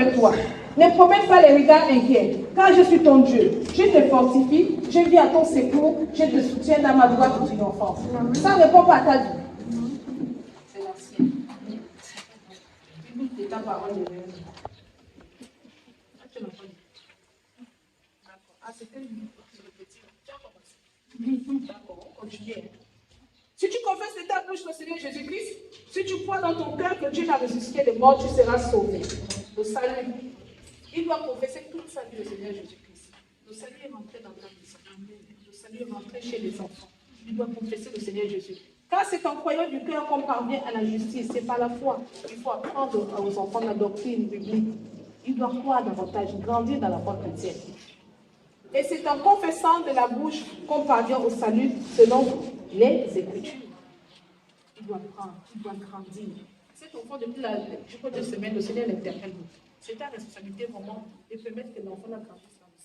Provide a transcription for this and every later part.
avec toi. Ne promène pas les regards inquiets, car je suis ton Dieu. Je te fortifie, je viens à ton secours, je te soutiens dans ma droite triomphante. Ça ne répond pas à ta vie. C'est l'ancien. C'est ta parole de Dieu. Ah, c'était le petit. D'accord, on continue. Si tu confesses de ta bouche le Seigneur Jésus-Christ, si tu crois dans ton cœur que Dieu l'a ressuscité des morts, tu seras sauvé. Le salut. Il doit confesser tout le salut du Seigneur Jésus-Christ. Le salut est rentré dans ta maison. Le salut est rentré chez les enfants. Il doit confesser le Seigneur Jésus. Car c'est en croyant du cœur qu'on parvient à la justice. C'est par la foi. Il faut apprendre aux enfants la doctrine biblique. Ils doivent croire davantage, grandir dans la foi chrétienne. Et c'est en confessant de la bouche qu'on parvient au salut selon les Écritures. Il doit prendre, il doit grandir. Cet enfant, depuis je crois 2 semaines, le Seigneur l'interpelle. C'est ta responsabilité vraiment de permettre que l'enfant la grandisse dans le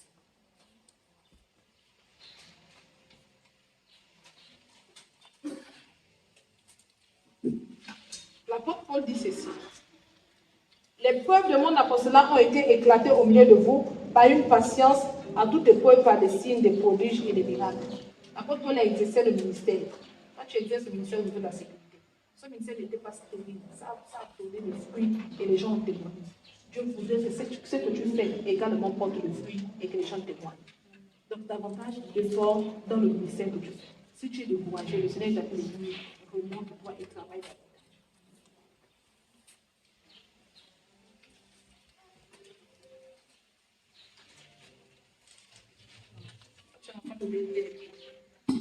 Seigneur. L'apôtre Paul dit ceci. Les preuves de mon apostolat ont été éclatées au milieu de vous par une patience à toute épreuve, par des signes, des prodiges et des miracles. L'apôtre Paul a exercé le ministère. Quand tu exerces le ministère au niveau de la sécurité, ce ministère n'était pas stérile. Ça a donné des fruits et les gens ont témoigné. Dieu voudrait que ce que tu fais également porte le fruit et que les gens témoignent. Donc davantage d'efforts dans le ministère que tu fais. Si tu es découragé, le Seigneur t'appelle les nuits, remonte-toi et travaille davantage.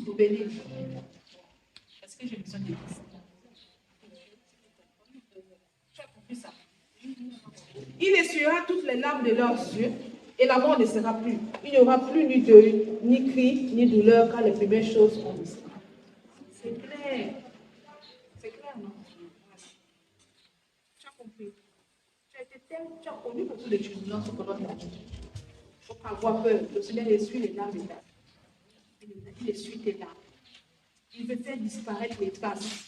Pour bénir. Est-ce que j'ai besoin de dire ça? Tu as compris ça? Il essuiera toutes les larmes de leurs yeux et la mort ne sera plus. Il n'y aura plus ni deuil, ni cri, ni douleur, car les premières choses ont disparu. C'est clair. C'est clair, non? Tu as compris. Tu as connu beaucoup de turbulences pendant ta vie. Il ne faut pas avoir peur. Le Seigneur essuie les larmes de ta vie. Il essuie tes larmes. Il veut faire disparaître les traces.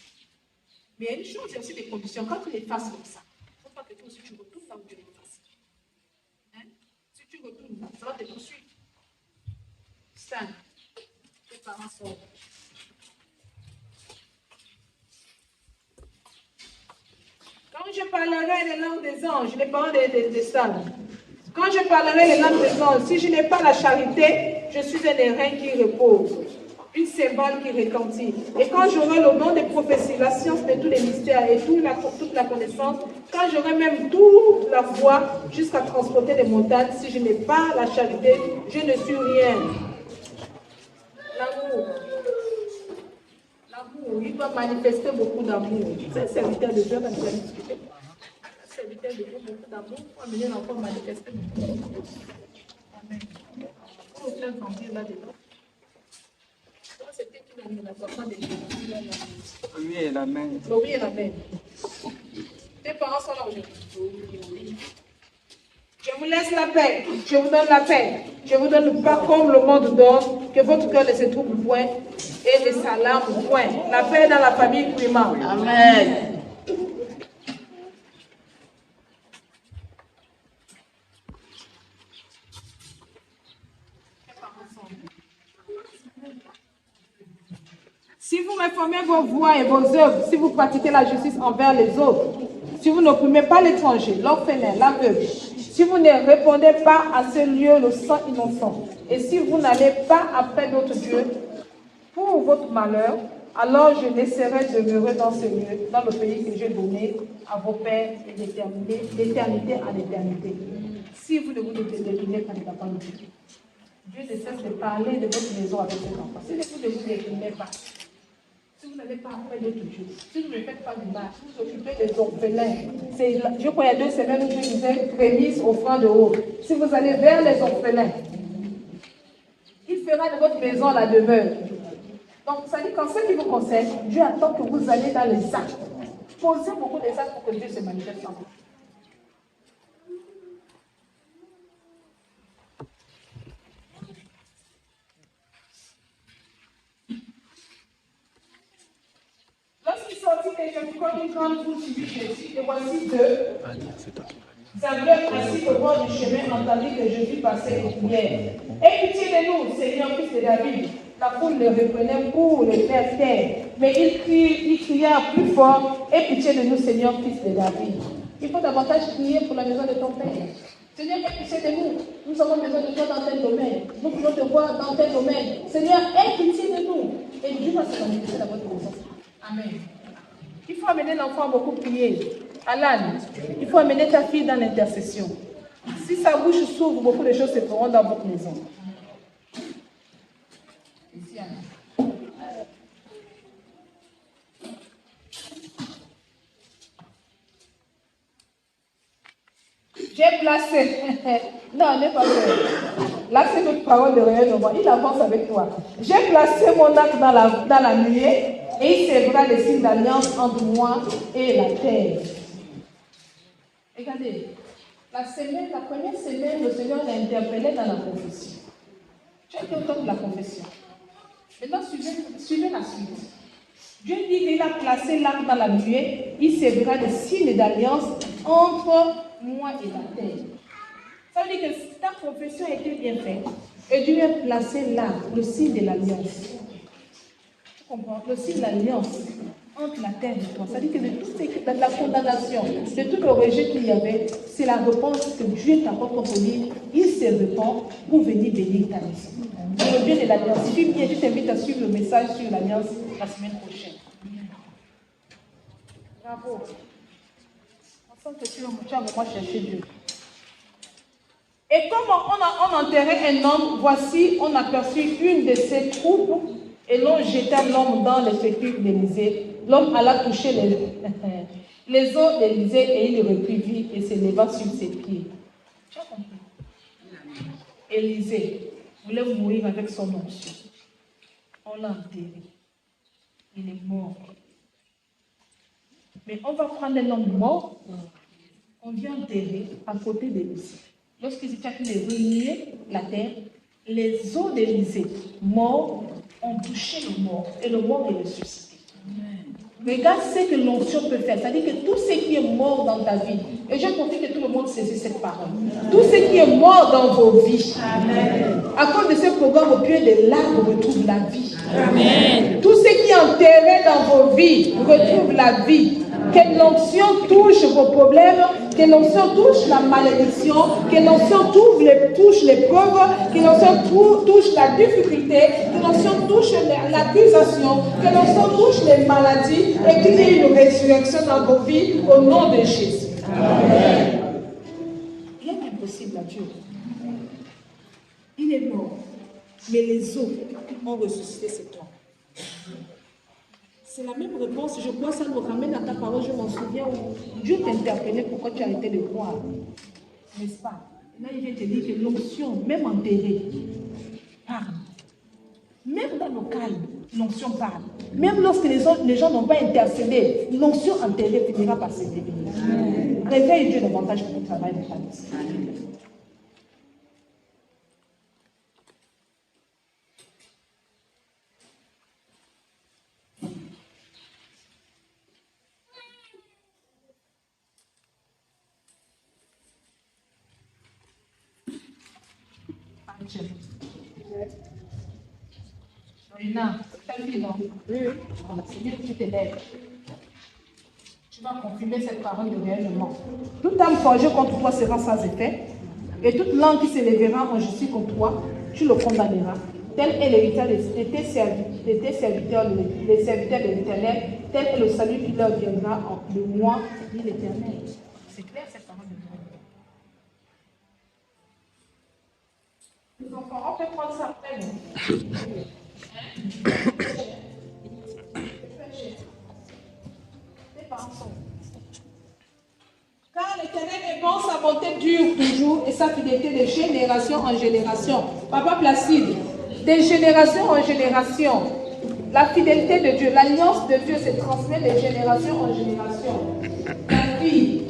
Mais il y a une chose, il y a aussi des conditions. Quand tu les fasses comme ça, il ne faut pas que toi aussi tu retournes là où tu les fasses. Hein? Si tu retournes là, ça va te poursuivre. Stan, tes parents sont. Quand je parlerai les langues des anges, les parents des Stan. Quand je parlerai les langues des anges, si je n'ai pas la charité, je suis un airain qui repose. Une cymbale qui retentit. Et quand j'aurai le don des prophéties, la science de tous les mystères et toute la connaissance, quand j'aurai même toute la foi jusqu'à transporter les montagnes, si je n'ai pas la charité, je ne suis rien. L'amour. L'amour, il doit manifester beaucoup d'amour. C'est un serviteur de Dieu, quand tu as discuté. Un serviteur de Dieu, beaucoup d'amour, pour amener l'enfant à manifester beaucoup d'amour. Amen. On peut faire grandir là-dedans. Oui et la main. Oui et la main. Tes parents sont là aujourd'hui. Je vous laisse la paix. Je vous donne la paix. Je vous donne pas comme le monde donne, que votre cœur ne se trouble point et ne s'alarme point. La paix dans la famille Kwima. Amen. Si vous réformez vos voies et vos œuvres, si vous pratiquez la justice envers les autres, si vous n'opprimez pas l'étranger, l'orphelin, l'aveugle, si vous ne répondez pas à ce lieu le sang innocent, et si vous n'allez pas après d'autres dieux pour votre malheur, alors je laisserai demeurer dans ce lieu, dans le pays que j'ai donné à vos pères et d'éternité en éternité. Si vous ne vous déterminez pas de la parole de Dieu, Dieu ne cesse de parler de votre maison avec ses enfants. Si vous ne vous déterminez pas, si vous n'allez pas après d'autres dieux, si vous ne faites pas du mal, si vous occupez des orphelins, je crois il y a 2 semaines où je disais prémices, offrandes de haut. Si vous allez vers les orphelins, il fera de votre maison la demeure. Donc, ça dit qu'en ce qui vous concerne, Dieu attend que vous allez dans les actes. Posez beaucoup des actes pour que Dieu se manifeste en vous. Lorsqu'il sortit des jeunes comme une grande foule suivit Jésus, et voici deux. S'aveugle ainsi au bord du chemin, entendit que Jésus passait et priait. Aie pitié de nous, Seigneur, fils de David. La foule le reprenait pour le faire taire. Mais il cria plus fort, aie pitié de nous, Seigneur, fils de David. Il faut davantage prier pour la maison de ton Père. Seigneur, aie pitié de nous. Nous avons besoin de toi dans tel domaine. Nous voulons te voir dans tel domaine. Seigneur, aie pitié de nous. Et Dieu va se manifester dans votre maison. Amen. Il faut amener l'enfant à beaucoup prier. Alan, il faut amener ta fille dans l'intercession. Si sa bouche s'ouvre, beaucoup de choses se feront dans votre maison. Ici, Anna. J'ai placé. Non, n'aie pas peur. Là, c'est notre parole de rayonnement. Il avance avec toi. J'ai placé mon arc dans la nuée et il sèvera les signes d'alliance entre moi et la terre. Regardez, la première semaine, le Seigneur l'a interpellé dans la confession. Tu as été au temps de la confession. Maintenant, suivez la suite. Dieu dit qu'il a placé l'arc dans la nuée, il sèvera des signes d'alliance entre moi et la terre. Ça veut dire que ta confession a été bien faite. Et Dieu a placé là le signe de l'alliance. Tu comprends? Le signe de l'alliance entre la terre et toi. Ça veut dire que de la condamnation, de tout le rejet qu'il y avait, c'est la réponse que Dieu t'apporte contre lui. Il se répand pour venir bénir ta maison. C'est le bien de l'alliance. Si tu viens, je t'invite à suivre le message sur l'alliance la semaine prochaine. Bravo. On sent que tu as vraiment cherché Dieu. Et comme on enterrait un homme, voici, on aperçut une de ses troupes et l'on jeta l'homme dans le sépulcre d'Élisée. L'homme alla toucher les os d'Élisée et il le reprit et se leva sur ses pieds. Tu as compris? Élisée voulait mourir avec son onction. On l'a enterré. Il est mort. Mais on va prendre un homme mort, on vient enterrer à côté d'Élisée. Lorsqu'ils étaient appelés renier la terre, les os d'Élisée morts ont touché le mort et le mort est ressuscité. Regarde ce que l'onction peut faire. C'est-à-dire que tout ce qui est mort dans ta vie, et j'ai compris que tout le monde saisit cette parole, tout ce qui est mort dans vos vies, Amen. À cause de ce programme au pied de l'arbre retrouve la vie. Amen. Tout ce qui est enterré dans vos vies retrouve la vie. Que l'onction touche vos problèmes, que l'onction touche la malédiction, que l'onction touche l'épreuve, que l'onction touche la difficulté, que l'onction touche l'accusation, que l'onction touche les maladies et qu'il y ait une résurrection dans vos vies au nom de Jésus. Amen. Rien n'est impossible à Dieu. Il est mort, mais les os ont ressuscité cet homme. C'est la même réponse, je crois, ça nous ramène à ta parole, je m'en souviens, où Dieu t'interpellait pourquoi tu as été le roi. N'est-ce pas? Là, il vient te dire que l'onction, même enterrée, parle. Même dans nos calmes, l'onction parle. Même lorsque les gens n'ont pas intercédé, l'onction enterrée finira par se dévenir. Réveille Dieu davantage pour le travail de ta vie. Ta fille, non? Oui. C'est bien que tu t'élèves. Tu vas confirmer cette parole de réellement. Toute âme forgée contre toi sera sans effet, et toute langue qui s'élèvera en justice contre toi, tu le condamneras. Tel est l'héritage des serviteurs de l'Éternel, tel est le salut qui leur viendra de moi, dit l'Éternel. C'est clair cette parole de Dieu. Les enfants, on peut prendre ça après. Car l'Éternel est bon, sa bonté dure toujours et sa fidélité de génération en génération. Papa Placide, de génération en génération, la fidélité de Dieu, l'alliance de Dieu se transmet de génération en génération. La fille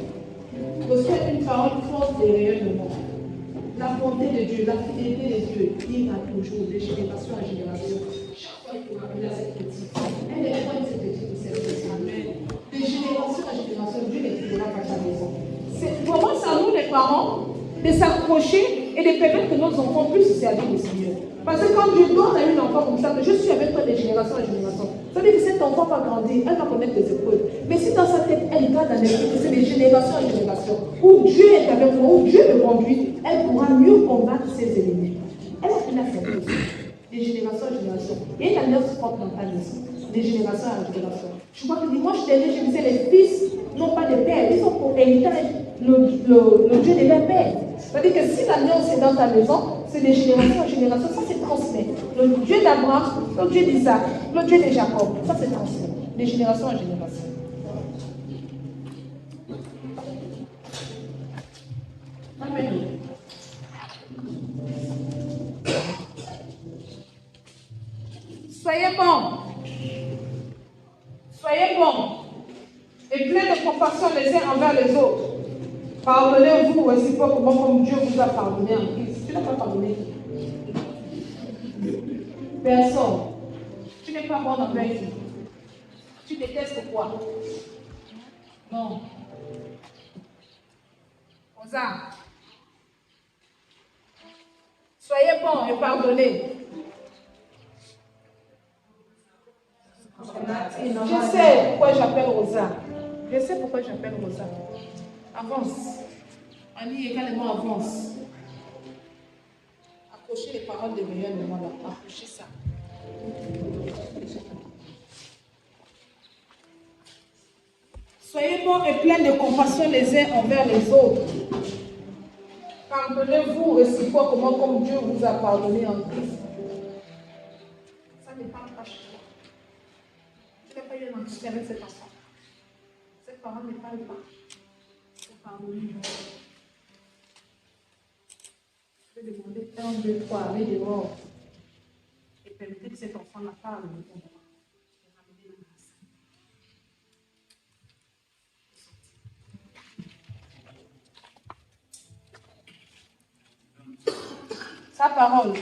reçoit une parole forte de rayonnement. La bonté de Dieu, la fidélité de Dieu, il a toujours de génération en génération. Chaque fois qu'il va à cette petite, elle est bonne cette petite de service. Amen. De génération en génération, Dieu ne quittera pas ta maison. C'est vraiment à nous les parents de s'approcher et de permettre que nos enfants puissent servir le Seigneur. Parce que quand Dieu donne à une enfant comme ça, que je suis avec toi de génération en génération, ça veut dire que cet enfant va grandir, elle va connaître des épreuves. Mais si dans sa tête, elle garde dans l'esprit que c'est de génération en génération, où Dieu est avec moi, où Dieu le conduit, elle pourra mieux combattre ses ennemis. Elle a fait la service de génération en génération. Il y a une alliance forte mentale ici, de génération en génération. Je crois que dimanche dernier, je disais, les fils n'ont pas de père, ils ont pour héritage le Dieu de leur père. C'est-à-dire que si l'alliance est dans ta maison, c'est de génération en génération, ça c'est transmis. Le Dieu d'Abraham, le Dieu d'Isaac, le Dieu de Jacob, ça c'est transmis, de génération en génération. Amen. Soyez bons. Soyez bons. Et plein de compassion les uns envers les autres. Pardonnez-vous réciproquement comme Dieu vous a pardonné en Christ. Tu n'as pas pardonné. Personne. Tu n'es pas bon envers qui. Tu détestes quoi? Non. Osa. Soyez bons et pardonnez. Je sais pourquoi j'appelle Rosa. Je sais pourquoi j'appelle Rosa. Avance. Annie également avance. Accrochez les paroles de meilleurs moments là. Accrochez ça. Soyez bons et pleins de compassion les uns envers les autres. Pardonnez-vous réciproquement comme Dieu vous a pardonné en Christ. Ça ne parle pas chez toi. Tu n'as pas eu un entretien avec cet enfant. Ses parents ne parlent pas. Pardonnez-vous. Je vais demander 1, 2, 3, allez dehors. Et permettez que cet enfant la parle. Sa parole.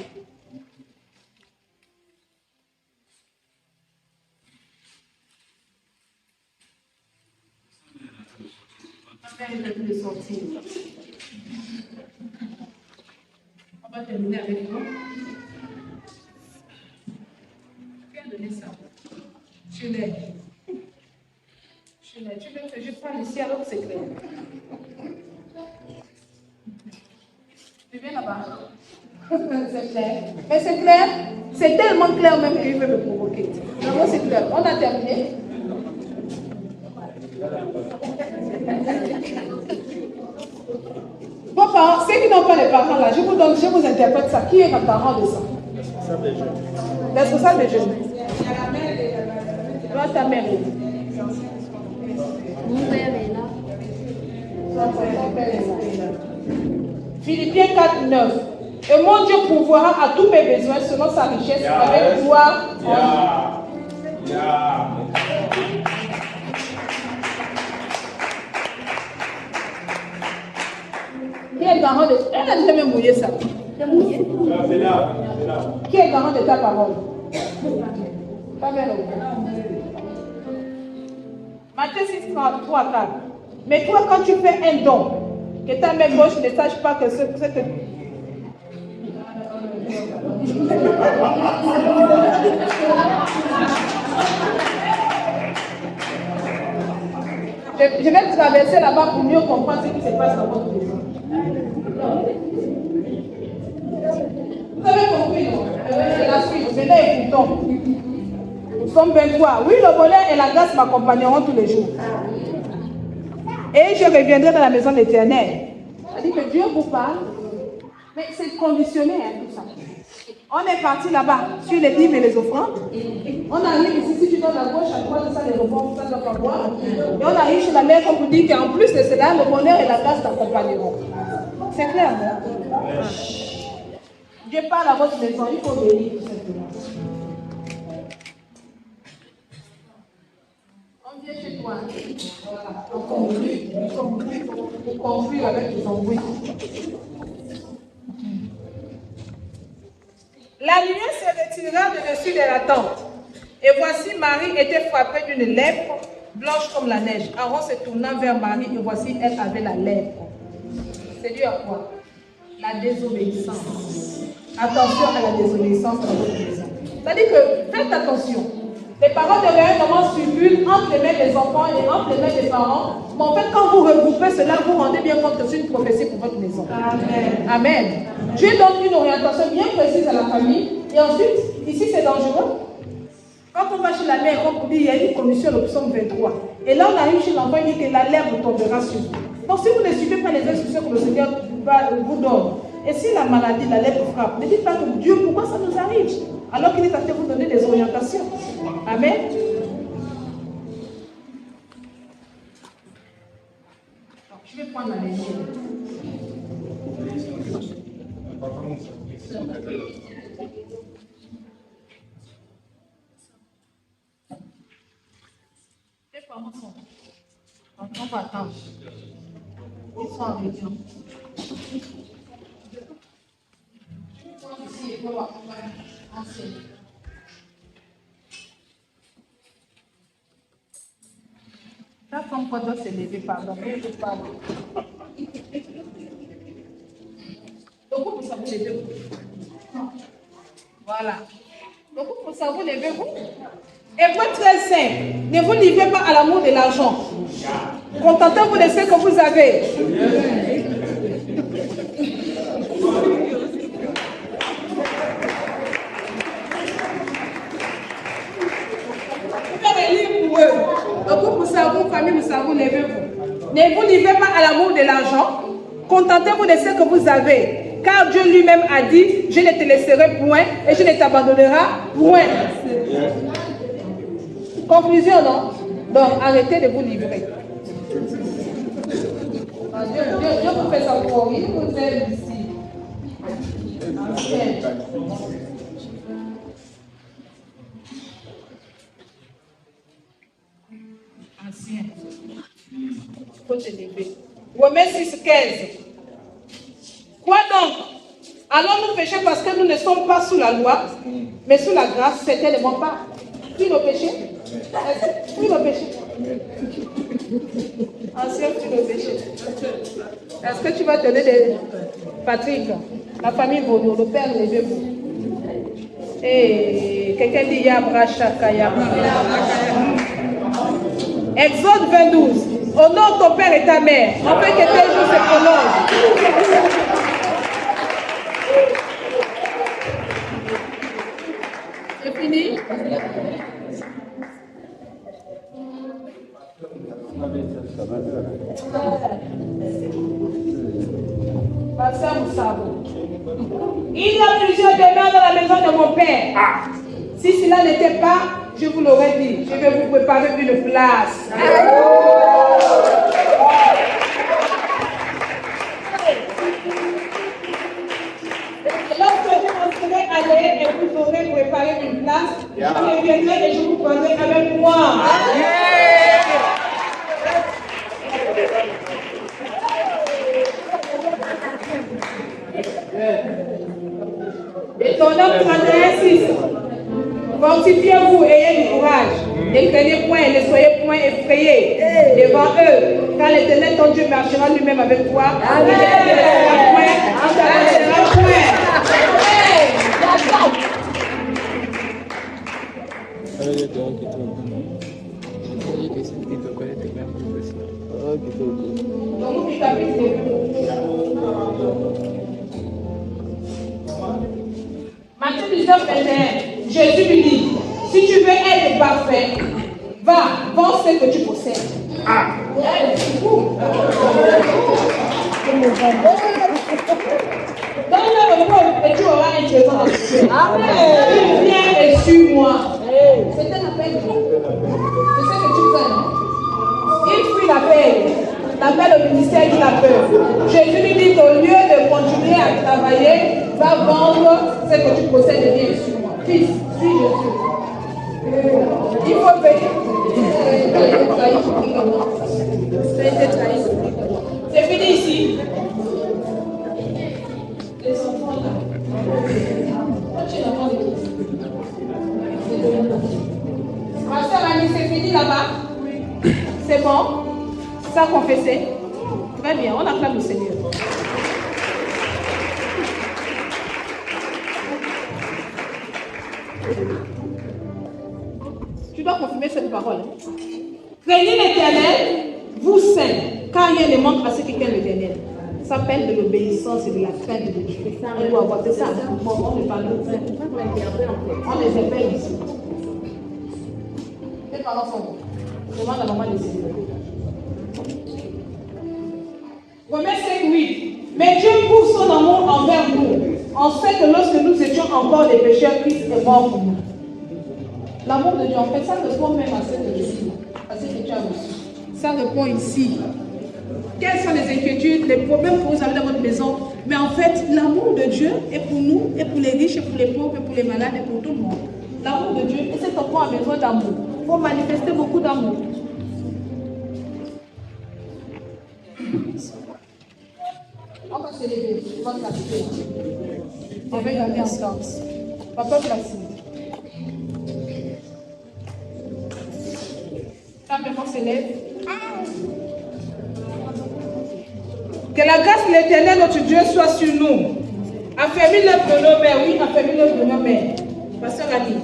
Il a pu sortir. On va terminer avec toi. Qui a donné ça? Je l'ai. Tu veux que je parle ici alors que c'est clair. Tu viens là-bas. C'est clair. Mais c'est clair. C'est tellement clair même qu'il veut me provoquer. Vraiment, c'est clair. On a terminé. Vos parents, ceux qui n'ont pas les parents là, je vous interprète ça. Qui est le parent de ça? Responsable des jeunes. Toi, ta mère. Mon père est là. Philippiens 4, 9. Et mon Dieu pourvoira à tous mes besoins selon sa richesse avec gloire. Qui est garant de... Elle a jamais mouillé ça. Qui est garant de ta parole? Ta mère. Matthieu 6, 3, 4. Mais toi, quand tu fais un don, que ta main gauche ne sache pas que ce que... Je vais traverser là-bas pour mieux comprendre ce qui se passe dans votre maison. Vous avez compris, non? C'est la suite. Venez écoutons. Somme 23. Oui, le bonheur et la grâce m'accompagneront tous les jours. Et je reviendrai dans la maison de l'Éternel. C'est-à-dire que Dieu vous parle, mais c'est conditionné hein, tout ça. On est parti là-bas sur les livres et les offrandes. On arrive ici, si tu donnes la gauche à droite, ça les offrandes, ça ne doit pas boire. Et on arrive chez la mère comme vous dit qu'en plus de cela, le bonheur et la grâce t'accompagneront. C'est clair, non? Dieu parle à votre maison, il faut bénir tout simplement. On vient chez toi. Voilà. On conclut pour conclure avec les embrouilles. La lumière se retirera de dessus de la tente. Et voici, Marie était frappée d'une lèpre blanche comme la neige. Aaron se tourna vers Marie et voici, elle avait la lèpre. C'est dû à quoi? La désobéissance. Attention à la désobéissance dans votre maison. C'est-à-dire que faites attention. Les parents devraient un moment subir entre les mains des enfants et entre les mains des parents. Mais en fait, quand vous regroupez cela, vous rendez bien compte que c'est une prophétie pour votre maison. Amen. Amen. Dieu donne une orientation bien précise à la famille. Et ensuite, ici c'est dangereux. Quand on va chez la mère, on dit il y a une commission, le psaume 23. Et là, on arrive chez l'enfant, il dit que la lèvre tombera sur vous. Donc, si vous ne suivez pas les instructions que le Seigneur vous donne, et si la maladie, la lèvre frappe, ne dites pas que Dieu, pourquoi ça nous arrive? Alors qu'il est en train de vous donner des orientations. Amen. Donc, je vais prendre la lumière. Les parents sont. On va attendre. Ils sont en réunion. Ici, on va enseigner. Là, comme quoi doit se lever, pardon. Je parle. Donc, vous savez lever. Voilà. Donc, vous savez lever-vous. Et pour être très simple, ne vous livrez pas à l'amour de l'argent. Contentez-vous de ce que vous avez. Donc vous savez, famille, vous savez, levez-vous. Ne vous livrez pas à l'amour de l'argent. Contentez-vous de ce que vous avez. Car Dieu lui-même a dit, je ne te laisserai point et je ne t'abandonnerai point. Conclusion, non? Donc, arrêtez de vous livrer. Dieu vous fait ça pour vous. Il vous aime ici. Ancien. Il faut te lever. Romains 6, 15. Quoi donc? Allons-nous pécher parce que nous ne sommes pas sous la loi, mais sous la grâce, certainement pas. Puis nos péchés? Puis nos péchés? Ancien, puis nos péchés. Est-ce que tu vas donner des... Patrick, la famille Bono, le père, levez-vous. Et quelqu'un dit Yabra Shakaya. Exode 22. Honore ton père et ta mère, afin que tes jours se prolongent. C'est fini? Pasteur Moussabo. Il y a plusieurs demeures dans la maison de mon père. Si cela n'était pas, je vous l'aurais dit, je vais vous préparer une place. Lorsque je serai allé et vous aurez préparé une place, je reviendrai et je vous prendrai avec moi. Deutéronome 31:6. Fortifiez-vous, ayez du courage. Ne craignez point et ne soyez point effrayés devant eux, car l'Éternel ton Dieu marchera lui-même avec toi. Il ne t'abandonnera point, il ne t'abandonnera Matthieu 19, 21. Jésus lui dit, si tu veux être parfait, va, vends ce que tu possèdes. Donne-le le monde et tu auras un trésor dans le ciel. Viens et suis-moi. C'est un appel. C'est ce que tu fais, non? Il fuit l'appel. L'appel au ministère, il a peur. Jésus lui dit qu'au lieu de continuer à travailler, va vendre ce que tu possèdes et viens sur moi. Fils, suis Jésus. Il faut payer. C'est fini ici. Les enfants là. Ma soeur a dit c'est fini là-bas. C'est bon? Ça a confessé? Très bien, on acclame le Seigneur. Tu dois confirmer cette parole. Craignez l'Éternel, vous saints, car rien ne manque à ceux qui craignent l'Éternel. Ça s'appelle de l'obéissance et de la crainte de Dieu. On doit avoir ça. Bon, on ne parle pas. On les appelle ici. Les parents sont bons. Demande à maman de Seigneur. Romains 5:8. Mais Dieu prouve son amour envers nous. On sait que lorsque nous étions encore des pécheurs, Christ est mort pour nous. L'amour de Dieu, en fait, ça répond même à ce que tu as reçu. Ça répond ici. Quelles sont les inquiétudes, les problèmes que vous avez dans votre maison? Mais en fait, l'amour de Dieu est pour nous, et pour les riches, et pour les pauvres, et pour les malades, et pour tout le monde. L'amour de Dieu, et cet enfant a besoin d'amour. Il faut manifester beaucoup d'amour. On va se lever, on va placer. On va garder en silence. Papa Placide. Quand maman se lève. Que la grâce de l'Éternel, notre Dieu, soit sur nous. Affermis l'œuvre de nos mères, oui, affermis l'œuvre de nos mères. Pasteur a dit.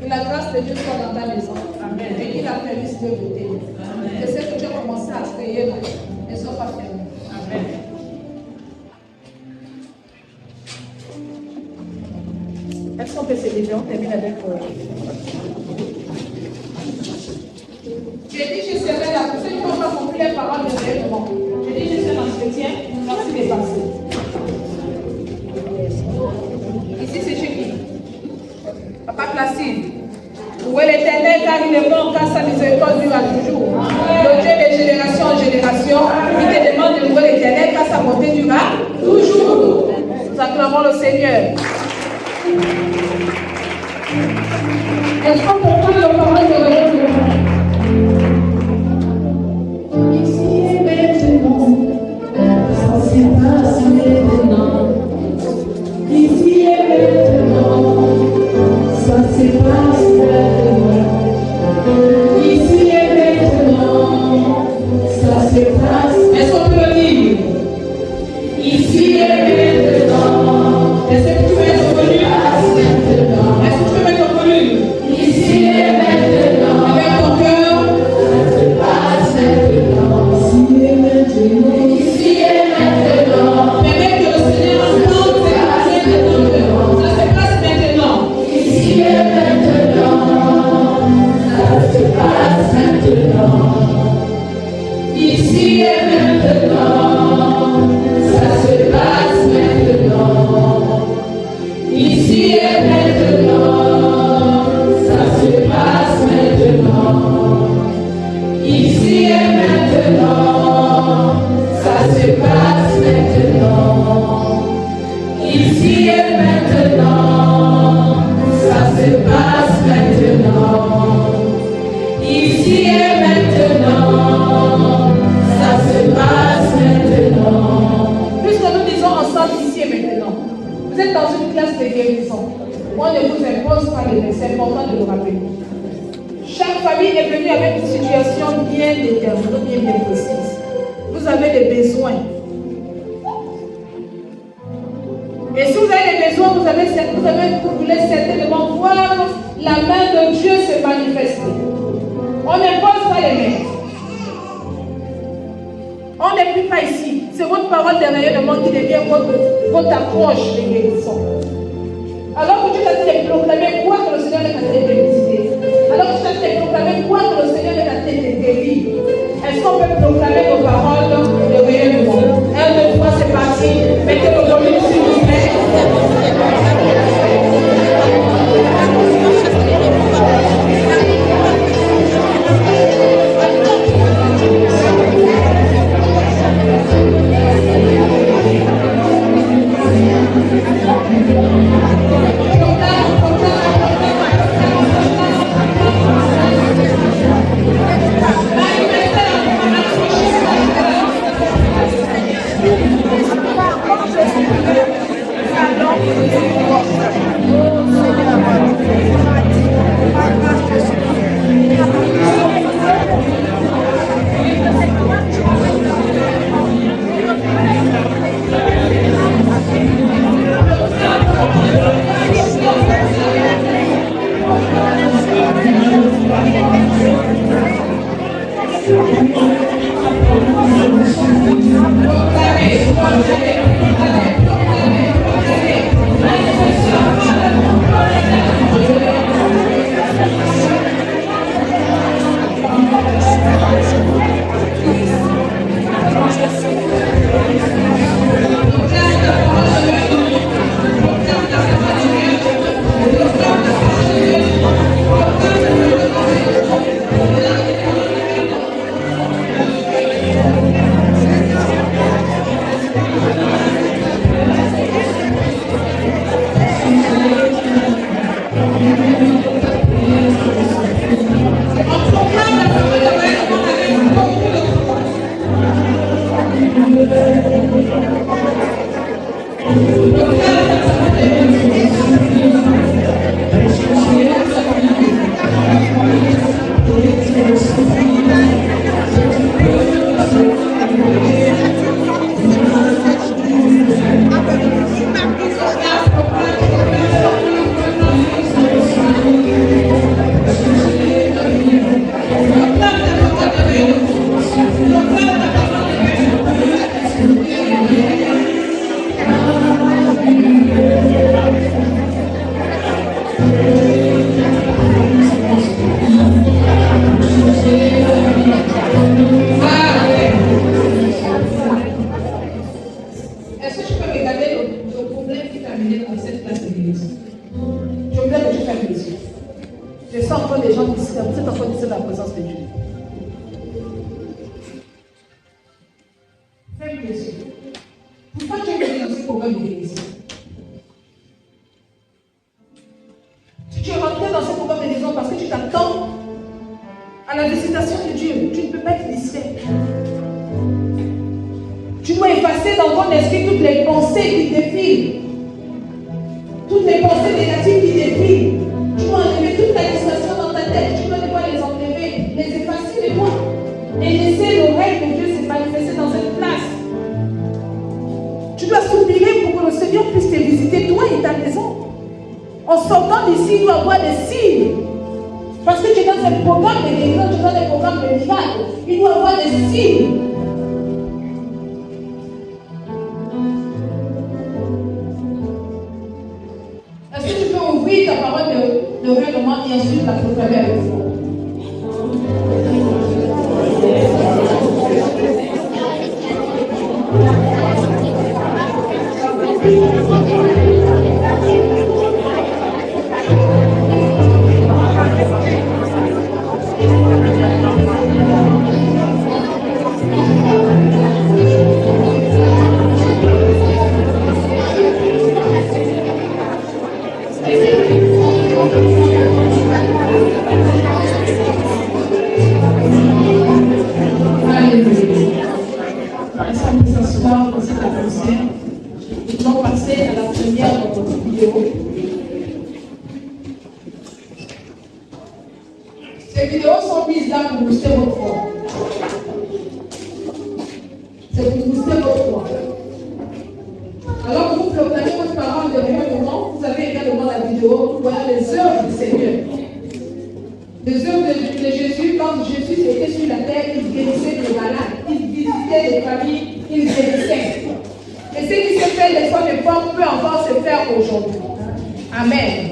Que la grâce de Dieu soit dans ta maison. Amen. Et qu'il affermisse l'œuvre de tes mains. Que ce que tu as commencé à créer là, ne soit pas fermé. Amen. Est-ce qu'on peut se lever? On termine avec J'ai dit, je serai là. Pour ceux qui n'ont pas compris les paroles de Dieu, j'ai dit, je suis un chrétien. Merci de passer. Ici, c'est chez qui? Papa Placide. Louez l'Éternel, car il est bon, car sa miséricorde dure à toujours. Le Dieu de génération en génération, il te demande de louer l'Éternel, car sa bonté dure à toujours. Nous acclamons le Seigneur. Est-ce qu'on peut prendre le parole de Dieu? Ici et maintenant, ça se passe maintenant. Ici et maintenant, ça se passe maintenant. Ici et maintenant, ça se passe. Est-ce qu'on peut le lire? Ici et maintenant, est-ce que tu peux être connu? Est-ce que tu peux mettre connu? Ici et maintenant, avec ton cœur, ça se passe maintenant. Ici et maintenant, permets que le Seigneur entende tes prières de ton cœur. Ça se passe maintenant. Ici et maintenant, ça se passe maintenant. Ici et maintenant, ça se passe maintenant. Ici et maintenant, ça se passe maintenant. Ici et maintenant, ça se passe maintenant. Ici et maintenant, ça se passe maintenant. Ici et maintenant, ça se passe maintenant. Puisque nous disons ensemble ici et maintenant, vous êtes dans une classe de guérison. On ne vous impose pas les c'est important de le rappeler. Chaque famille est venue avec une situation bien déterminée, bien précise. Vous avez des besoins. Et si vous avez des besoins, vous voulez certainement voir la main de Dieu se manifester. On n'impose pas les mains. On n'est plus pas ici. C'est votre parole derrière le monde qui devient votre approche de guérison. Alors que tu t'as de proclamer quoi que le Seigneur est en train de visiter. Alors que tu t'as de proclamer quoi que le Seigneur est en train de guérir. Est-ce qu'on peut proclamer nos paroles derrière le monde? 1, 2, 3, c'est parti. Mettez le volume s'il vous plaît. Thank you. regarder le problème qui t'a amené dans cette place d'église. Je voudrais que tu fasses les yeux. Je sens encore des gens qui sont encore ici dans la présence de Dieu. Ferme les yeux. Pourquoi tu es venu dans ce programme d'église? Si tu es rentré dans ce programme d'église parce que tu t'attends à la visitation de Dieu, tu ne peux pas être distrait. Tu dois effacer dans ton esprit toutes les pensées qui défilent. Toutes les pensées négatives qui défilent. Tu dois enlever toute la distraction dans ta tête. Tu dois devoir les enlever, les effacer de toi. Et laisser le règne de Dieu se manifester dans cette place. Tu dois soupirer pour que le Seigneur puisse te visiter, toi et ta maison. En sortant d'ici, il doit y avoir des signes. Parce que tu es dans un programme de guérison, tu es dans un programme de miracle. Il doit y avoir des signes. Est-ce que tu peux ouvrir ta parole de règlement et ensuite la proclamer avec vous? Ces vidéos sont mises là pour booster votre foi. C'est pour booster votre foi. Alors que vous proclamez votre parole de moment, vous avez également la vidéo pour voir les œuvres du Seigneur. Les œuvres de Jésus, quand Jésus était sur la terre, il guérissait les malades, il visitait les familles, il guérissait. Et ce qui se fait les fois de fois peut encore se faire aujourd'hui. Amen.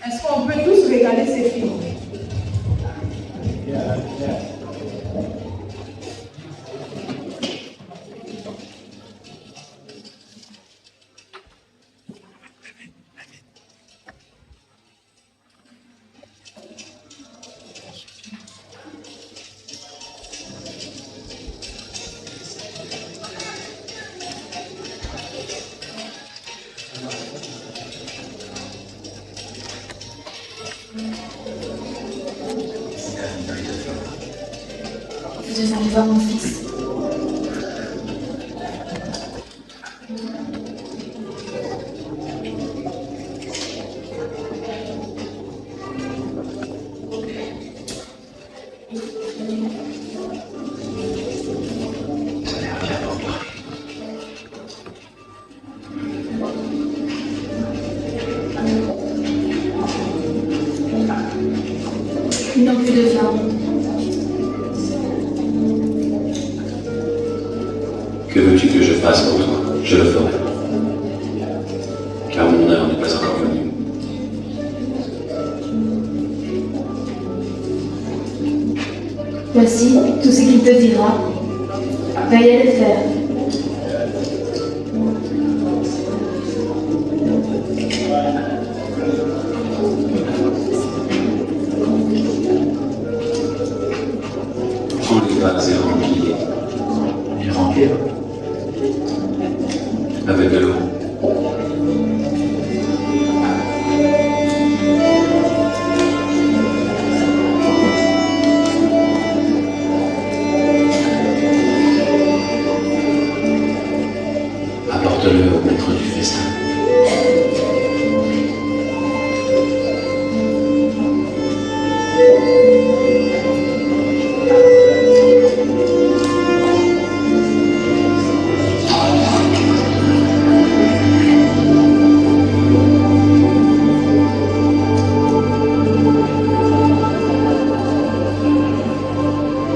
Est-ce qu'on peut tous regarder ces films? Je n'arrive pas, mon fils. Ils n'ont plus de flamme. Que veux-tu que je fasse pour toi? Je le ferai. Car mon heure n'est pas encore venue. Voici tout ce qu'il te dira. Veuillez le faire. Prends les vases et remplis-les. Et remplir. Avec de l'eau. Apporte-le au maître du festin.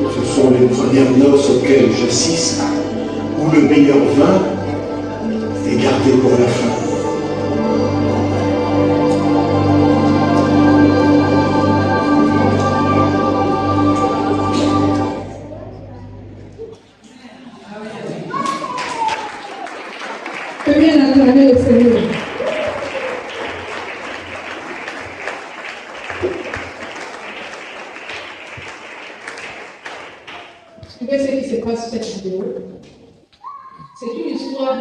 Ce sont les premières noces auxquelles j'assiste, où le meilleur vin est gardé pour la fin. Que bien acclamer le Seigneur. Vous savez ce qui se passe sur cette vidéo? C'est une histoire,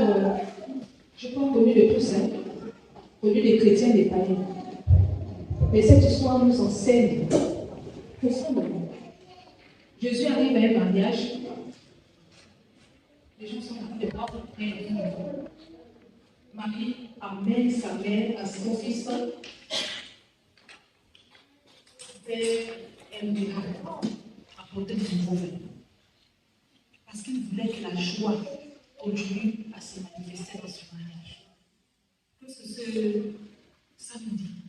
je crois, connue de tous, connue des chrétiens et des païens. Mais cette histoire nous enseigne profondément. Jésus arrive à un mariage. Les gens sont en train de voir Marie amène sa mère à son fils vers un miracle, apporter du nouveau vin. Parce qu'il voulait que la joie continue à se manifester dans ce mariage. Qu'est-ce que ça nous dit?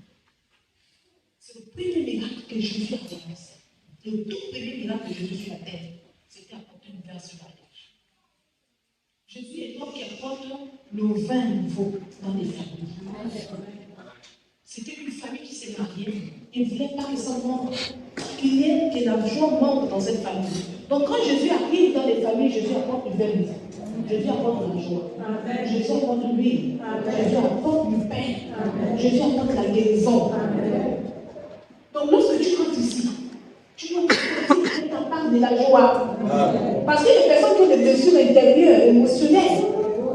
C'est le premier miracle que Jésus a fait. Le tout premier miracle que Jésus sur la terre, c'était apporter le vin sur la mariage. Jésus est l'homme qui apporte le vin nouveau dans les familles. C'était une famille qui s'est mariée. Il ne voulait pas que ça monte, que la joie monte dans cette famille. Donc quand Jésus arrive dans les familles, Jésus apporte le vin nouveau. Jésus apporte la joie. Jésus apporte l'huile. Jésus apporte du pain. Jésus apporte la guérison. Donc lorsque tu rentres ici, tu dois ta part de la joie. Parce que les personnes qui ont des blessures intérieures, émotionnelles,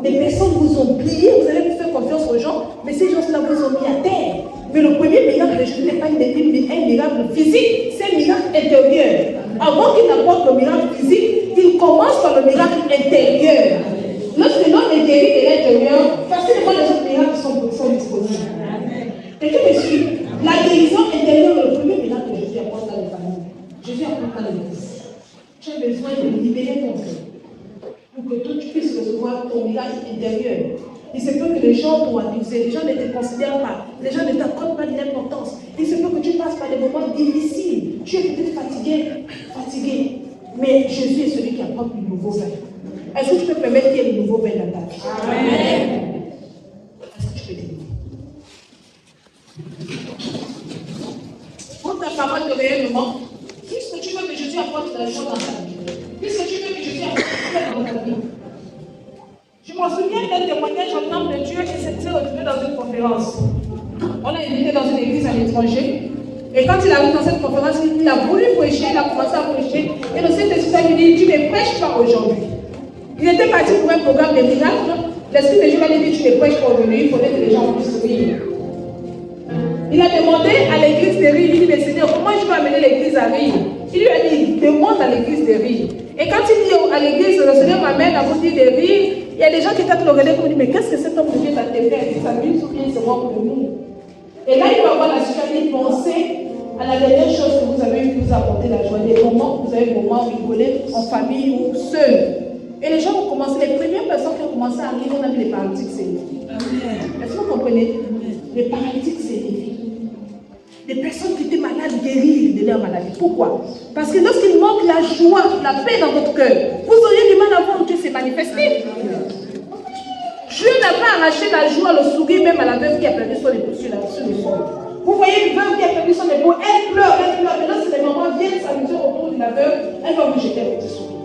les personnes vous ont plié, vous allez vous faire confiance aux gens, mais ces gens-là vous ont mis à terre. Mais le premier miracle de Jésus n'est pas un miracle physique, c'est un miracle intérieur. Avant qu'il n'apporte le miracle physique, il commence par le miracle intérieur. Lorsque l'homme est guéri de l'intérieur, facilement les autres miracles sont disponibles. Et tu me suis, la guérison intérieure est le premier miracle que Jésus apporte dans les familles. Jésus apporte dans l'église. Tu as besoin de libérer ton cœur pour que toi tu puisses recevoir ton miracle intérieur. Il se peut que les gens t'ont accusé, les gens ne te considèrent pas, les gens ne t'accordent pas de l'importance. Il se peut que tu passes par des moments difficiles. Tu es peut-être fatigué. Mais Jésus est celui qui apporte le nouveau vin. Est-ce que tu peux permettre qu'il y ait le nouveau vin dans ta vie? Amen. Est-ce que tu peux l'aimer? Prends ta parole de réellement. Puisque tu veux que Jésus apporte la joie dans ta vie, puisque tu veux que Jésus apporte la joie dans ta vie. Je me souviens d'un témoignage en nom de Dieu qui s'était retrouvé dans une conférence. On l'a invité dans une église à l'étranger. Et quand il arrive dans cette conférence, il a voulu prêcher, il a commencé à prêcher. Et le Saint-Esprit lui dit, tu ne prêches pas aujourd'hui. Il était parti pour un programme de miracles. L'Esprit de Dieu lui dit, tu ne prêches pas aujourd'hui, il faudrait que les gens puissent rire. Il a demandé à l'église de rire. Il dit, mais Seigneur, comment je vais amener l'église à rire? Il lui a dit, demande à l'église de rire. Et quand il dit à l'église, le Seigneur m'amène à vous dire de rire, il y a des gens qui tapent le relais pour dire, mais qu'est-ce que cet homme de Dieu va te faire? Il s'amuse ou bien il se moque de nous? Et là, il va avoir la situation de penser à la dernière chose que vous avez eu, vous apporter la joie. Des moments où vous avez moments rigoler en famille ou seul. Et les gens ont commencé, les premières personnes qui ont commencé à rire, on a mis les paralytiques sénéfiques. Est-ce que vous comprenez? Les paralytiques sénéfiques. Les personnes qui étaient malades guérir de leur maladie. Pourquoi? Parce que lorsqu'il manque la joie, la paix dans votre cœur, vous auriez du mal à voir Dieu se manifester. Dieu n'a pas arraché la joie, le sourire, même à la veuve qui a perdu son époux sur le sol. Vous voyez une veuve qui a perdu son époux, elle pleure. Et lorsque les mamans viennent s'amuser autour de la veuve, elle va vous jeter un petit sourire.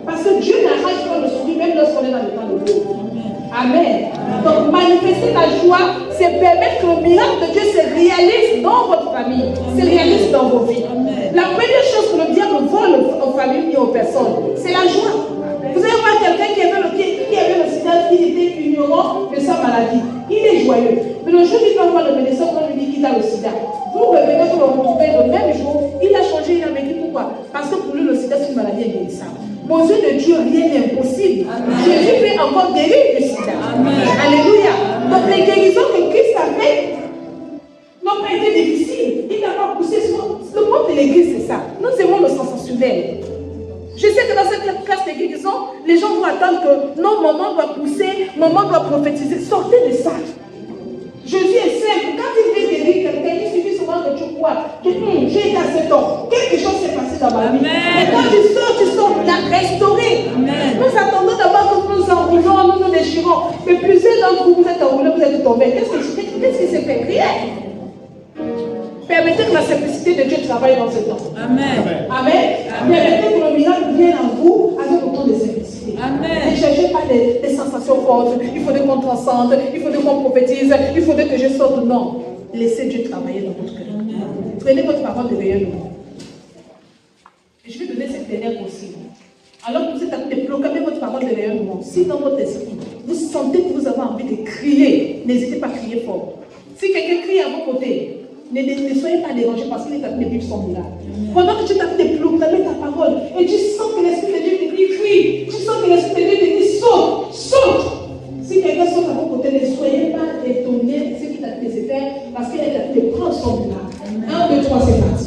Parce que Dieu n'arrache pas le sourire, même lorsqu'on est dans le temps de Dieu. Amen. Donc, manifester la joie, c'est permettre que le miracle de Dieu se réalise dans votre famille, se réalise dans vos vies. La première chose que le diable vole aux familles et aux personnes, c'est la joie. Vous allez voir quelqu'un qui avait le sida, qui était ignorant de sa maladie. Il est joyeux. Mais le jour où il va voir le médecin, on lui dit qu'il a le sida. Vous revenez pour le retrouver le même jour, il a changé, il a vécu. Pourquoi? Parce que pour lui, le sida, c'est une maladie inguérissable. Aux yeux de Dieu, rien n'est impossible. Jésus peut encore guérir du sida. Amen. Alléluia. Donc les guérisons que Christ a fait n'ont pas été difficiles. Il n'a pas poussé sur le monde de l'église, c'est ça. Nous aimons le sensationnel. Je sais que dans cette classe de guérison, les gens vont attendre que non, maman doit pousser, maman doit prophétiser. Sortez de ça. Jésus est simple. Quand il veut guérir quelqu'un, il suffit souvent que tu crois que j'ai été à 7 ans. Quelque chose s'est passé dans ma vie. Et quand tu sors, la restaurer. Amen. Nous attendons d'abord que nous enroulons, nous déchirons. Mais plusieurs d'entre vous, vous êtes enroulés, vous êtes tombés. Qu'est-ce qui s'est fait? Rien. Permettez que la simplicité de Dieu travaille dans ce temps. Amen. Amen. Permettez que le miracle vienne en vous avec autant de simplicité. Amen. Ne cherchez pas des sensations fortes. Il faudrait qu'on transcende, il faudrait qu'on prophétise, il faudrait que je sorte. Non. Laissez Dieu travailler dans votre cœur. Prenez votre parole derrière nous. Et je vais donner cette dernière aussi. Alors que vous êtes en train de proclamer votre parole derrière nous, si dans votre esprit, vous sentez que vous avez envie de crier, n'hésitez pas à crier fort. Si quelqu'un crie à vos côtés, ne soyez pas dérangés parce qu'il est en train de vivre son miracle. Pendant que tu es en train de proclamer ta parole et tu sens que l'Esprit de Dieu te dit crie, tu sens que l'Esprit de Dieu te dit saute, saute. Si quelqu'un saute à vos côtés, ne soyez pas étonnés de ce qu'il a fait faire parce qu'il est en train de prendre son miracle. 1, 2, 3, c'est parti.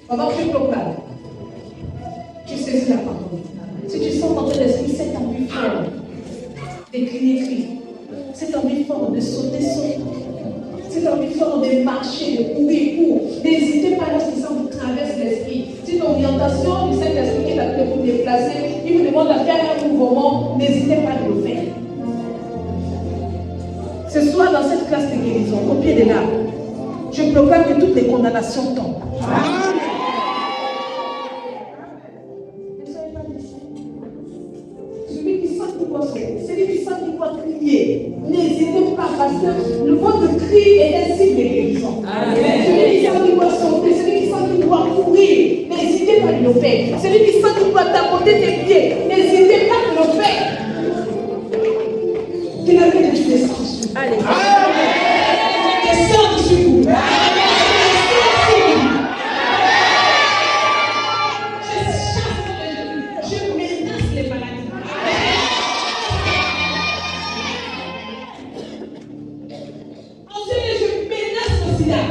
Pendant que je proclame, tu saisis la parole. Si tu sens dans ton esprit cette envie forte de crier, crie. Cette envie forte de sauter, saute. Cette envie forte de marcher, de courir, cours. N'hésitez pas lorsque ça vous traverse l'esprit. C'est une orientation du Saint-Esprit qui est en train de vous déplacer. Il vous demande de faire un mouvement. N'hésitez pas à le faire. Ce soir, dans cette classe de guérison, au pied de l'arbre, je proclame que toutes les condamnations tombent. Celui qui sent qu'il doit sauter, celui qui sent qu'il doit crier, n'hésitez pas parce que votre cri est un signe de guérison. Celui qui sent qu'il doit sauter, celui qui sent qu'il doit courir, n'hésitez pas à le faire. Celui qui sent qu'il doit tapoter tes pieds, n'hésitez pas à le faire. Que la paix de Dieu descende. Allez. Descends dessus vous. Je menace les maladies. Ensuite, je menace le sida.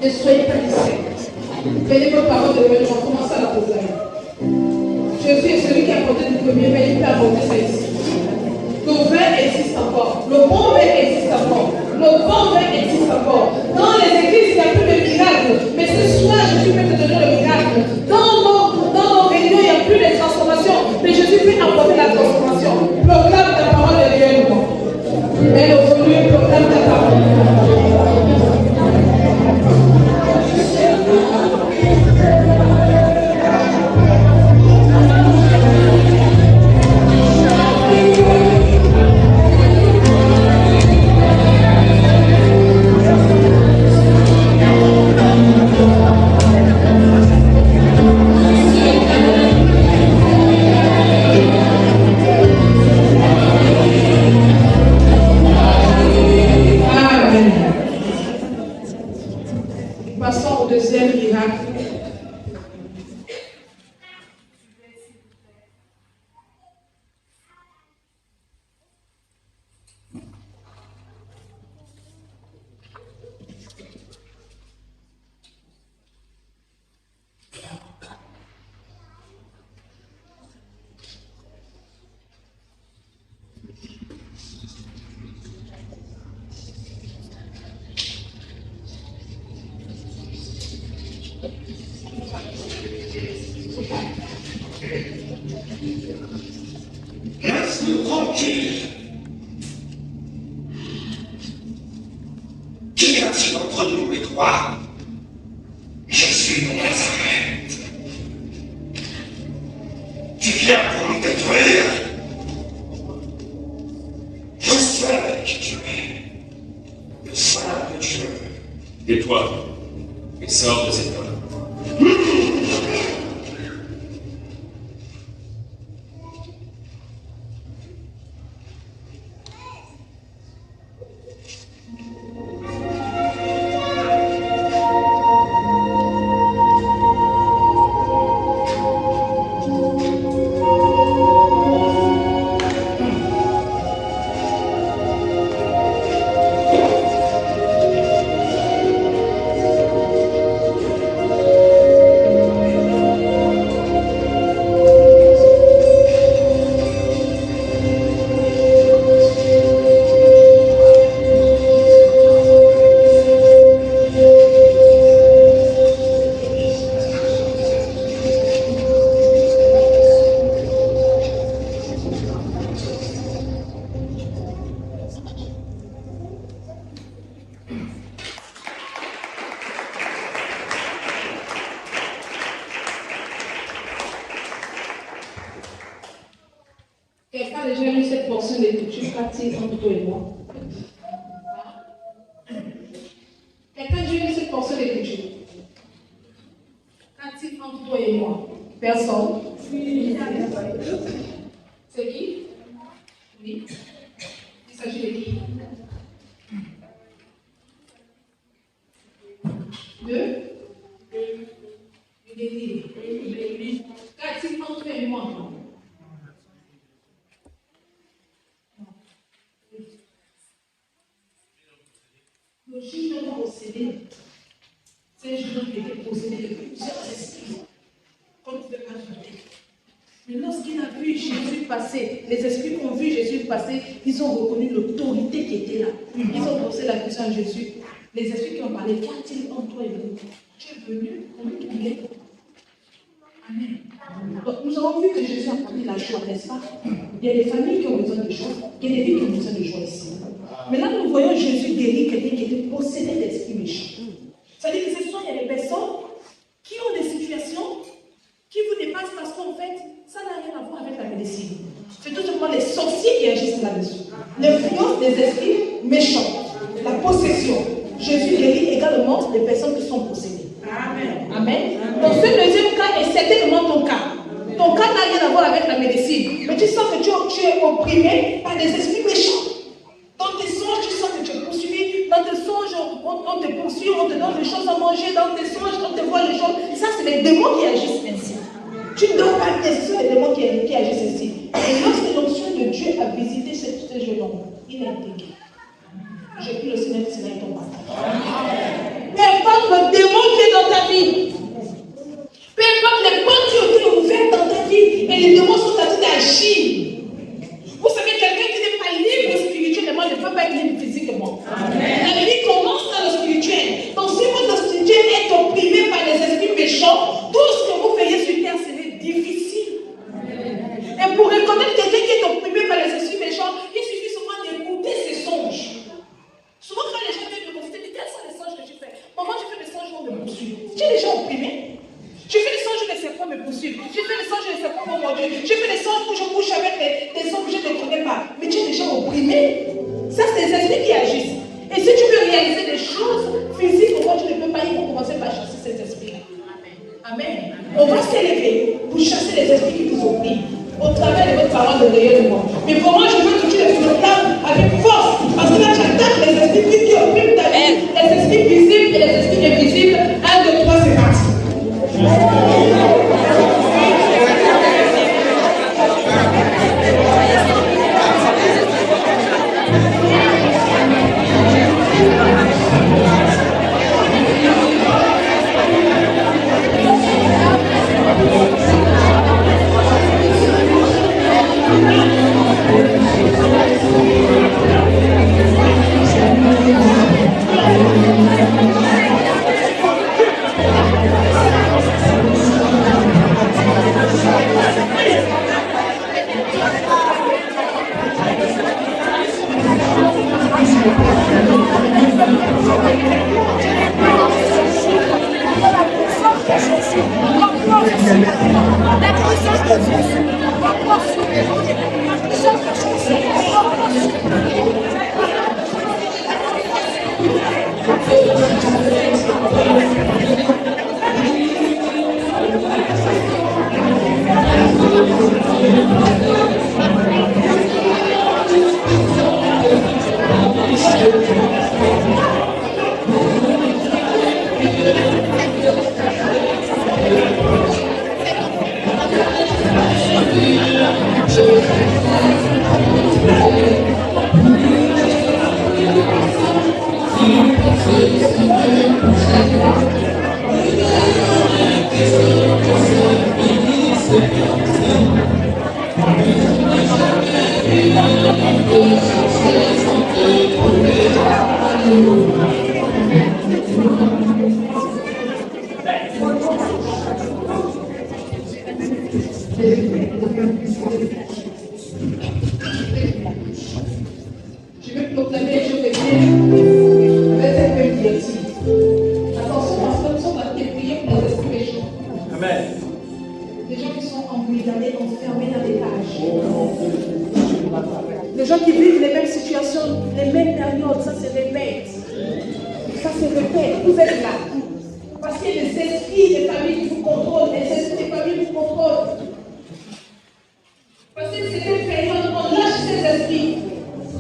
Ne soyez pas distrait. Prenez vos paroles de venir, commencez à la poser. Jésus est celui qui a porté le premier, mais il peut apporter ça ici. Le vin existe encore. Le bon vin existe encore. Le bon vin existe encore. Dans les églises, il n'y a plus de miracles. Mais ce soir, Jésus peut te donner le miracle. Dans nos réunions, il n'y a plus de transformation. Mais Jésus peut apporter la transformation. Proclame ta parole de Dieu. Et le volume, proclame ta parole. Passons au deuxième miracle. Reste tranquille. Qu'y a-t-il entre nous et toi? Je suis de Nazareth. Tu viens pour nous détruire. Je sais qui tu es. Le Saint de Dieu. Et toi, et sors de cet homme. Quelqu'un a déjà lu cette portion d'écriture pratique entre toi et moi? Quelqu'un a déjà lu cette portion d'écriture? Pratique entre toi et moi. Personne? C'est qui? Oui. Il s'agit de qui? Du délire. Pratique entre toi et moi. Le juge possédé, c'est un juge qui était possédé de plusieurs esprits, comme tu peux pas douter. Mais lorsqu'il a vu Jésus passer, les esprits qui ont vu Jésus passer, ils ont reconnu l'autorité qui était là. Ils ont posé la question à Jésus. Les esprits qui ont parlé, qu'a-t-il en toi et nous? Tu es venu pour nous trouver. Amen. Donc, nous avons vu que Jésus a pris la joie, n'est-ce pas? Il y a des familles qui ont besoin de joie, il y a des vies qui ont besoin de joie ici. Mais là, nous voyons Jésus guérir quelqu'un qui était possédé d'esprits méchants. C'est-à-dire que ce sont il y a des personnes qui ont des situations qui vous dépassent parce qu'en fait, ça n'a rien à voir avec la médecine. C'est tout simplement les sorciers qui agissent là-dessus. L'influence des esprits méchants, la possession. Jésus guérit également les personnes qui sont possédées. Amen. Amen. Donc ce deuxième cas est certainement ton cas. Ton cas n'a rien à voir avec la médecine. Mais tu sens que tu es opprimé par des esprits méchants. Dans tes songes, tu sens que tu es poursuivi. Dans tes songes, on te poursuit, on te donne des choses à manger. Dans tes songes, on te voit les choses. Ça, c'est les démons qui agissent ainsi. Tu ne dois pas laisser les démons qui agissent ainsi. Et lorsque l'onction de Dieu a visité ce jeune homme, il a été guéri. J'ai pris le Seigneur, c'est là ton bâtard. Peu importe le poursuivre. Tu es déjà opprimé. Je fais des songes où les serpents me poursuivent. Je fais des songes où les serpents m'ont mordu. Je fais des songes où je couche avec des hommes que je ne connais pas. Mais tu es déjà opprimé. Ça, c'est les esprits qui agissent. Et si tu veux réaliser des choses physiques, pourquoi tu ne peux pas, il faut commencer par chasser ces esprits-là. Amen. On va s'élever pour chasser les esprits qui vous oppriment au travers de votre parole de rayonnement. Mais pour moi, je veux que tu les proclames avec force. Parce que là, j'attaque les esprits qui oppriment ta vie, les esprits visibles et les esprits invisibles. 1, 2, 3, c'est parti. Je vais proclamer, je vais dire, avec cette même directive. Attention, parce que nous sommes à prier pour les esprits méchants. Amen. Les gens qui sont emprisonnés, enfermés dans des cages. Les gens qui vivent les mêmes situations, les mêmes périodes, ça se répète. Ça se répète. Vous êtes là. Parce qu'il y a des esprits des familles qui vous contrôlent, des esprits des familles qui vous contrôlent. Parce que c'est une période où on lâche ces esprits.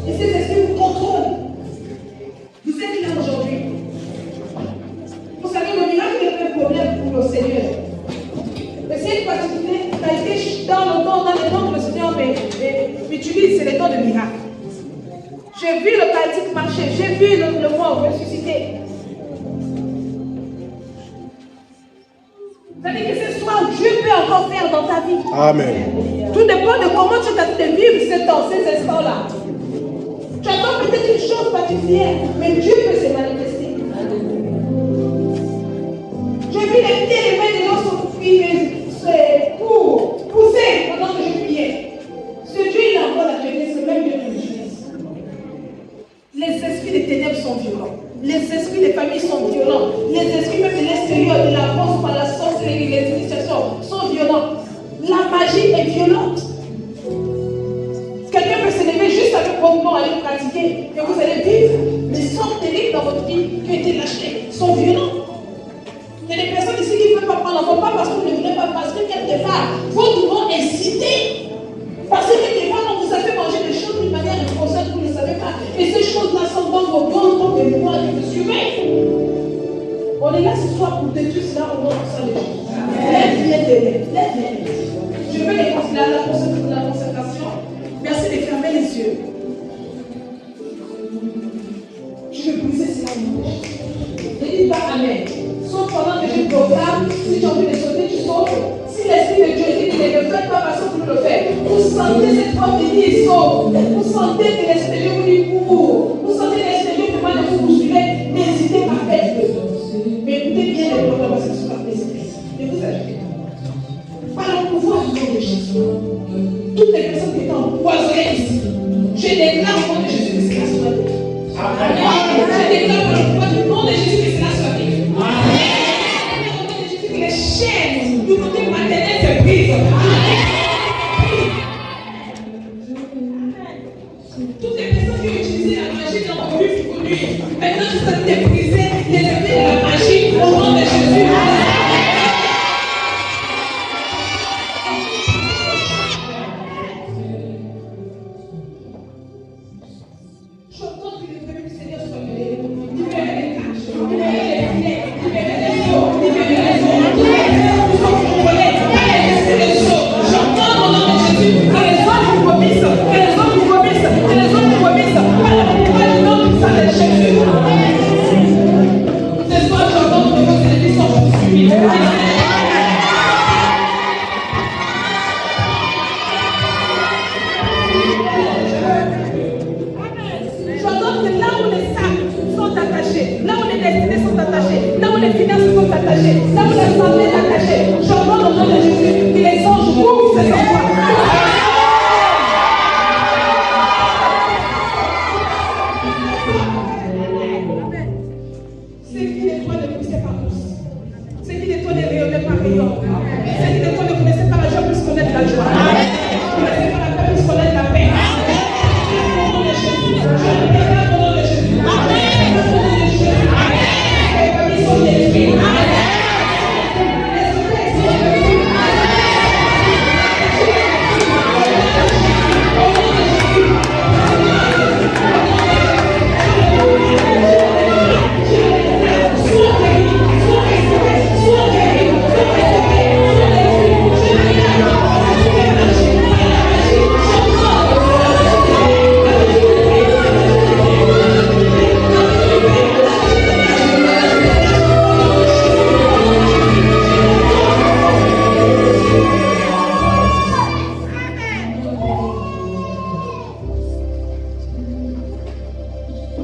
Et ces esprits vous contrôlent. Vous êtes là aujourd'hui. Vous savez, le miracle est un problème pour le Seigneur. Mais c'est une particularité qui a été dans les dons que le Seigneur m'utilise, c'est les dons de miracle. J'ai vu le paralytique marcher, j'ai vu le mort ressusciter. C'est-à-dire que ce soir, Dieu peut encore faire dans ta vie. Amen. Tout dépend de comment tu as de vivre ces temps, ces instants-là. Tu attends peut-être une chose particulière, mais Dieu peut se manifester. J'ai vu les pieds et les mains des gens pousser pendant que je priais. Ce Dieu, il a encore la jeunesse, le même Dieu que l'utilise. Les esprits des ténèbres sont violents. Les esprits des familles sont violents. Les esprits même de l'extérieur, de la force, par la sorcellerie, les initiations sont violents. La magie est violente. Quelqu'un peut s'élever juste avec votre nom à aller pratiquer et vous allez vivre les sorts terribles dans votre vie qui ont été lâchés, sont violents. Il y a des personnes ici qui ne peuvent pas prendre l'enfant, pas parce que vous ne voulez pas, parce que quelque part, votre nom est cité. Parce que quelque part, on vous a fait manger des choses d'une manière inconsciente, vous ne le savez pas. Et ces choses-là sont dans vos bons comme des mémoires que vous suivez. On est là ce soir pour détruire cela au nom de ça les gens. Lève-les. Je veux les considérer la consécration. Merci de fermer les yeux. Je vais briser cela au nom de Jésus. Ne dis pas Amen. Sauf pendant que je proclame, si tu as envie de sauter, tu sautes. Si l'Esprit de Dieu dit ne le faites pas parce que vous le faites. Vous sentez cette force de vie et saute. Vous sentez que l'Esprit de Dieu vous dit cours. Vous sentez que l'Esprit de Dieu demande de vous poursuivre. N'hésitez pas, faites-le. Mais écoutez bien les proclamations sur l'Esprit. Ne vous agitez pas. Par le pouvoir du nom de Jésus. Toutes les personnes qui étaient empoisonnées ici, je déclare au nom de Jésus que cela soit dit. Je déclare par le pouvoir du nom de Jésus que cela soit dit. attachés, là où la santé est attachée, j'ordonne au nom de Jésus que les anges ouvrent ces endroits. Ce qui est toi ne connaissez pas tous. Ce qui est toi ne rayonnait pas rayon. Ce qui est toi ne connaissait pas la joie puisse connaître la joie. Ne connaissez pas la paix puisse connaître la paix. Au nom de Jésus. Je le déclare au nom de Jésus. Au nom de Jésus. Les familles sont détruites. Les hôtels sont détruits. Au nom de Jésus.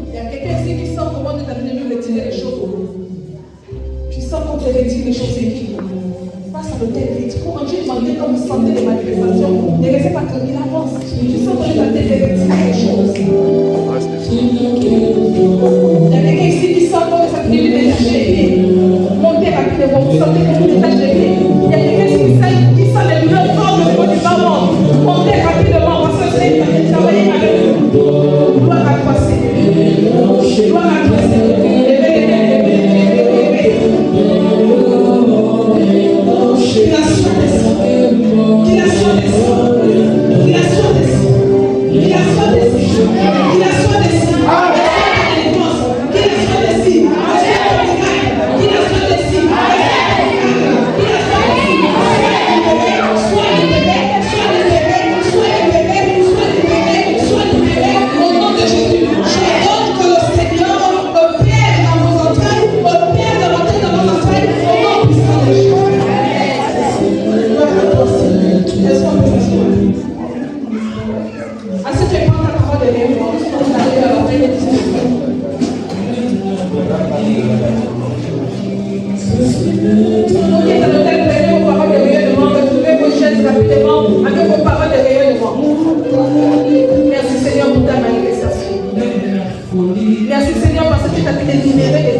Il y a quelqu'un ici qui sent comment Dieu t'a venu lui retirer les choses au bout. Tu sens qu'on te retire les choses écrites. Passe à l'hôtel vite. Pour Dieu demander comme vous sentez les manifestations, ne restez pas tranquille, avance. Tu sens qu'on t'a venu retirer les choses. Il y a quelqu'un ici qui sent qu'on t'a venu lui détacher les pieds. Montez rapidement, vous sentez que vous détachez les pieds. Il y a quelqu'un ici qui sent les douleurs fortes au niveau du bas-ventre. Montez rapidement, parce que c'est travailler avec vous. Gloire à toi, Seigneur. Gloire à toi, Seigneur. Qu'il a soin des sangs. Qu'il a soin des sangs. Qu'il a soin des sangs. Qu'il a soin des sangs. Qu'il a soin des sangs. Qu'il a soin des signes. Qu'il a soin des signes. Qu'il a soin des signes. Sois le bébé. Sois le bébé. Sois le bébé. Sois le bébé. Sois le bébé. Au nom de Jésus. Je demande que le Seigneur opère dans vos entrailles. Opère dans vos entrailles. Au nom puissant de Jésus. Est-ce que tu prends ta parole de Dieu pour nous aller à la fin de discussion? Ok, dans l'hôtel, prenez vos paroles de rayonnement, retrouvez vos chaises rapidement avec vos paroles de rayonnement. Merci Seigneur pour ta manifestation. Merci Seigneur parce que tu t'as fait libérer de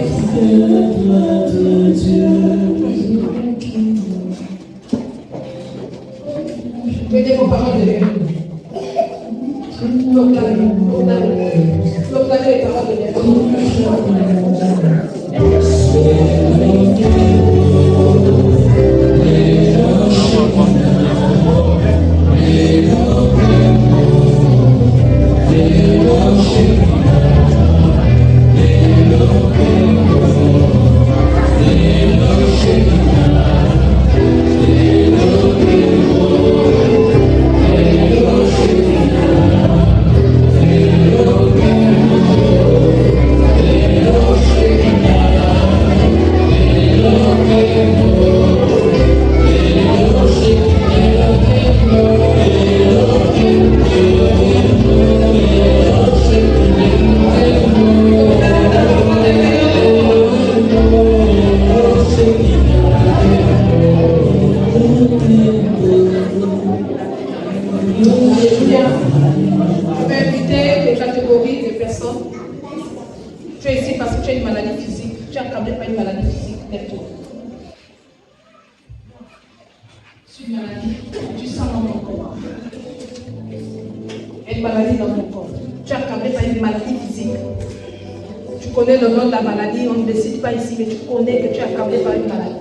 prenez vos paroles de rayonnement. Proclamez les paroles de le nom de la maladie, on ne décide pas ici, mais tu connais que tu es accablé par une maladie.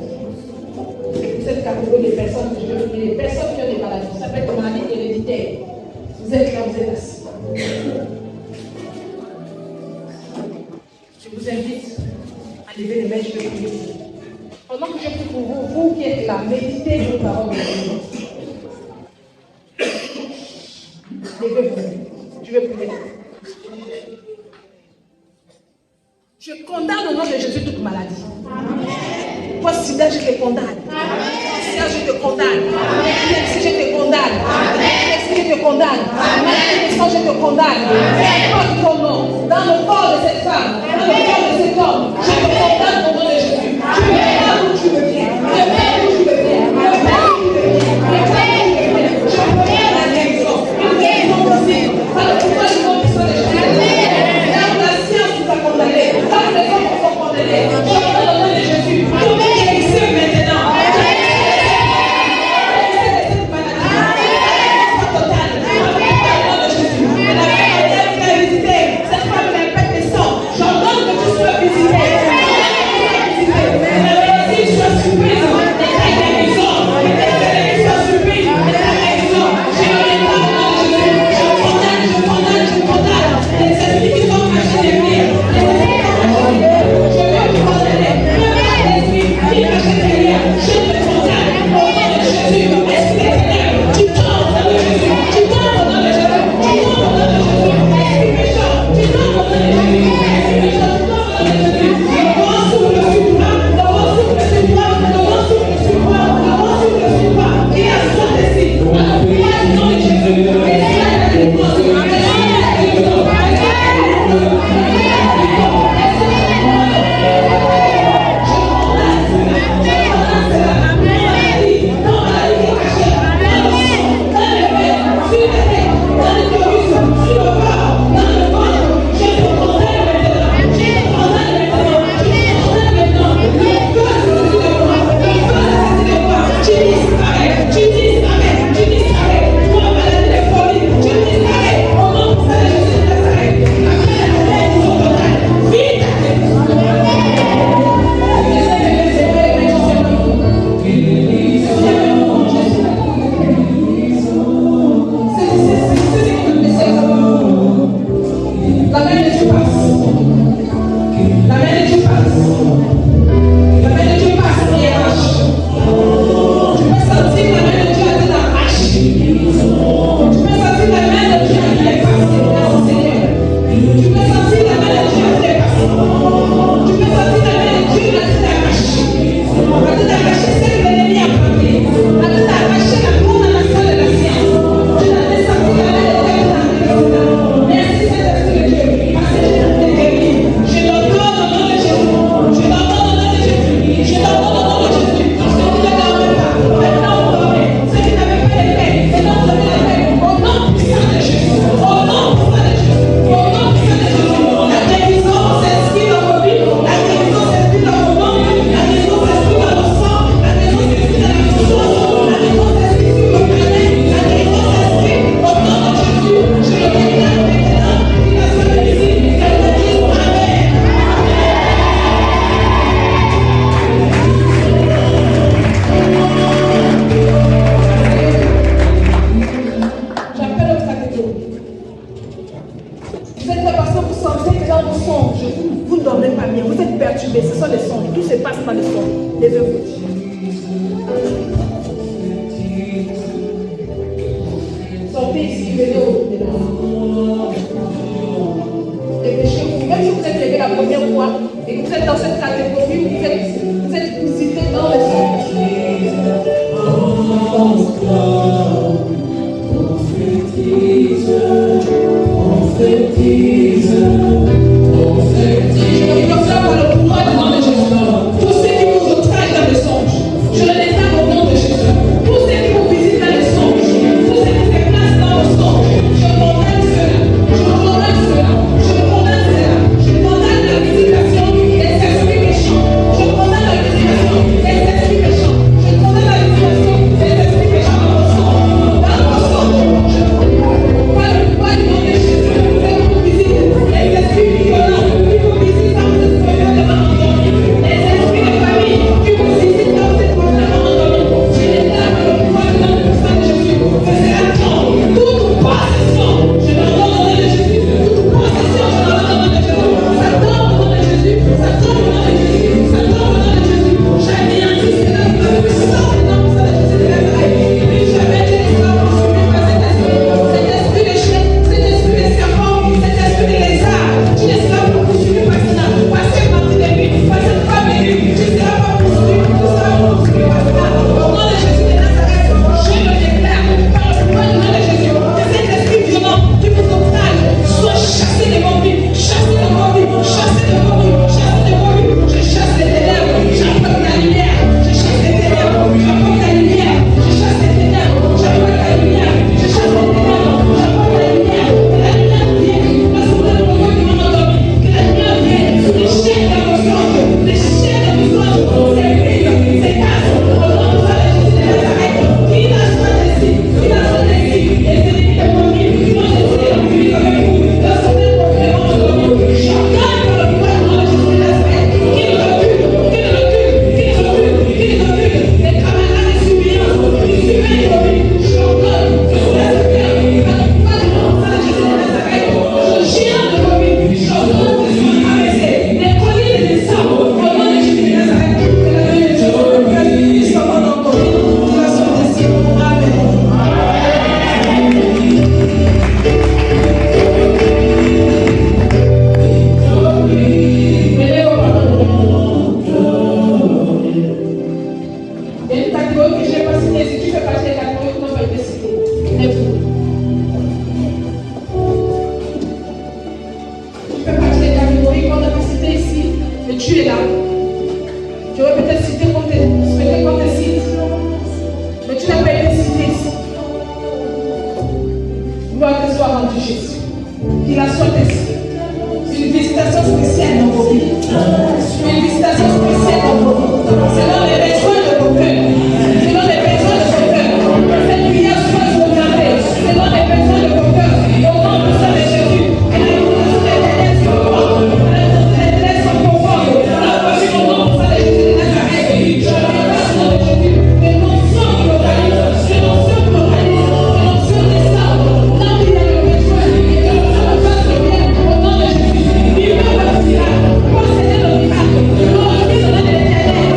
Cette catégorie de personnes, les personnes qui ont des maladies, ça s'appelle des maladies héréditaires. Vous êtes là, vous êtes assis. Je vous invite à lever les mains, je vais prier. Pendant que je prie pour vous, vous qui êtes là, méditez vos paroles de Dieu. Levez-vous. Je vais prier. Je condamne au nom de Jésus toute maladie. Toi, sida, je te condamne. Sida, je te condamne. Si je te condamne. Si je te condamne. Maladie, je te condamne. Porte ton nom dans le corps de cette femme, dans le corps de cet homme. Je te condamne au nom de Jésus. Tu veux pas où tu veux. passe dans le songe. Levez-vous. Sortez ici, venez au delà. Dépêchez-vous. Même si vous êtes levé la première fois et que vous êtes dans cette catégorie, vous êtes visité dans le songe. Je proclame par le pouvoir du nom de Jésus. Tous ceux qui vous outragent dans le songe, je le déclare au nom de Jésus. Tous ceux qui vous visitent dans le songe, tous ceux qui se déplacent dans le songe, je condamne cela. Je condamne cela. Je condamne cela. Je condamne la visitation des esprits méchants. Je condamne la visitation des esprits méchants. Je condamne la visitation des esprits méchants dans vos songes. Dans vos songes, je condamne par le pouvoir du nom de Jésus. C'est vous visitez les esprits violents qui vous visitent dans ce programme de endormi. Les esprits de famille qui vous visitent dans ce programme endormi. Je déclare par le pouvoir du nom de Jésus que c'est la tombe. Toute possession, je l'ordonne au nom de Jésus. Toute possession, je l'ordonne au nom de Jésus. Ça tombe au nom de Jésus. Ça tombe au nom de Jésus. Ça tombe au nom de Jésus. J'anéantis cela par la puissance et dans le sang de Jésus de Nazareth. Plus jamais je ne serai poursuivi par cet esprit. Cet esprit de chien, cet esprit de serpent, cet esprit de lézard. Tu ne seras pas poursuivi par cela. Par cette partie de lui, par cette famille, tu ne seras pas poursuivi. Tu ne seras pas poursuivi par cela. Au nom de Jésus de Nazareth, je le déclare par le pouvoir du nom de Jésus. Que cet esprit violent qui vous outrage soit chassé de vos vies. Chassé de vos vies. Chassé de vos vies. Chassé de vos vies. Je chasse les ténèbres. J'apporte la lumière. Je chasse les ténèbres. J'apporte la lumière. Je chasse les ténèbres. J'apporte la lumière. Je chasse les ténèbres. J'apporte la lumière. Que la lumière vienne. Parce que le pouvoir du monde endormi. Que la lumière vienne. Les chaînes de vos songes. Les chaînes de vos songes. C'est brise. C'est casse. Au nom de Jésus de Nazareth. Qui n'a soit ici. Qui n'a soit ici. Les ennemis de mon vie. Qui vont essayer d'enfuir avec vous. De sauver mon frère endormi. J'ordonne par le pouvoir du nom de Jésus de Nazareth. Qui ne recule. Qui ne recule. Qui ne recule. Qui ne recule. Les camarades de surveillance. Qui surveillent vos vies. J'ordonne que cela se perde. Par le pouvoir du nom de Jésus de Nazareth. Je gère de vos vies. J'ordonne que ce soit abaissé. Les collines des sables. Au nom de Jésus de Nazareth. Que la main de Dieu soit pendant vos vies. Qui va se laisser. Venez au pardon. Il y a une catégorie que je n'ai pas citée. Si tu fais partie des catégories qui n'ont pas été citées, lève-toi. Tu fais partie des catégories qu'on a pas citées ici, mais tu es là. Tu aurais peut-être cité qu'on te cite, mais tu n'as pas été cité ici. Gloire te soit rendue, Jésus. Qu'il en soit ainsi. Une visitation spéciale dans vos vies. Une visitation spéciale dans vos vies. Selon les besoins de vos cœurs. Selon les besoins de vos cœurs. Que cette lumière soit regardée. Selon les besoins de vos cœurs. Au nom du sang de Jésus. Et la visitation des ténèbres sont fortes. La visitation des ténèbres sont profondes. La famille au nom du sang de Jésus de Nazareth. Je déclare au nom de Jésus. Que l'onction pluralise. Que l'onction pluralise. Que l'onction descende. Là où il y a le besoin. Et que l'onction fasse le bien. Au nom de Jésus. Vive le miracle. Possédez le miracle. Glorifiez le nom de l'Éternel.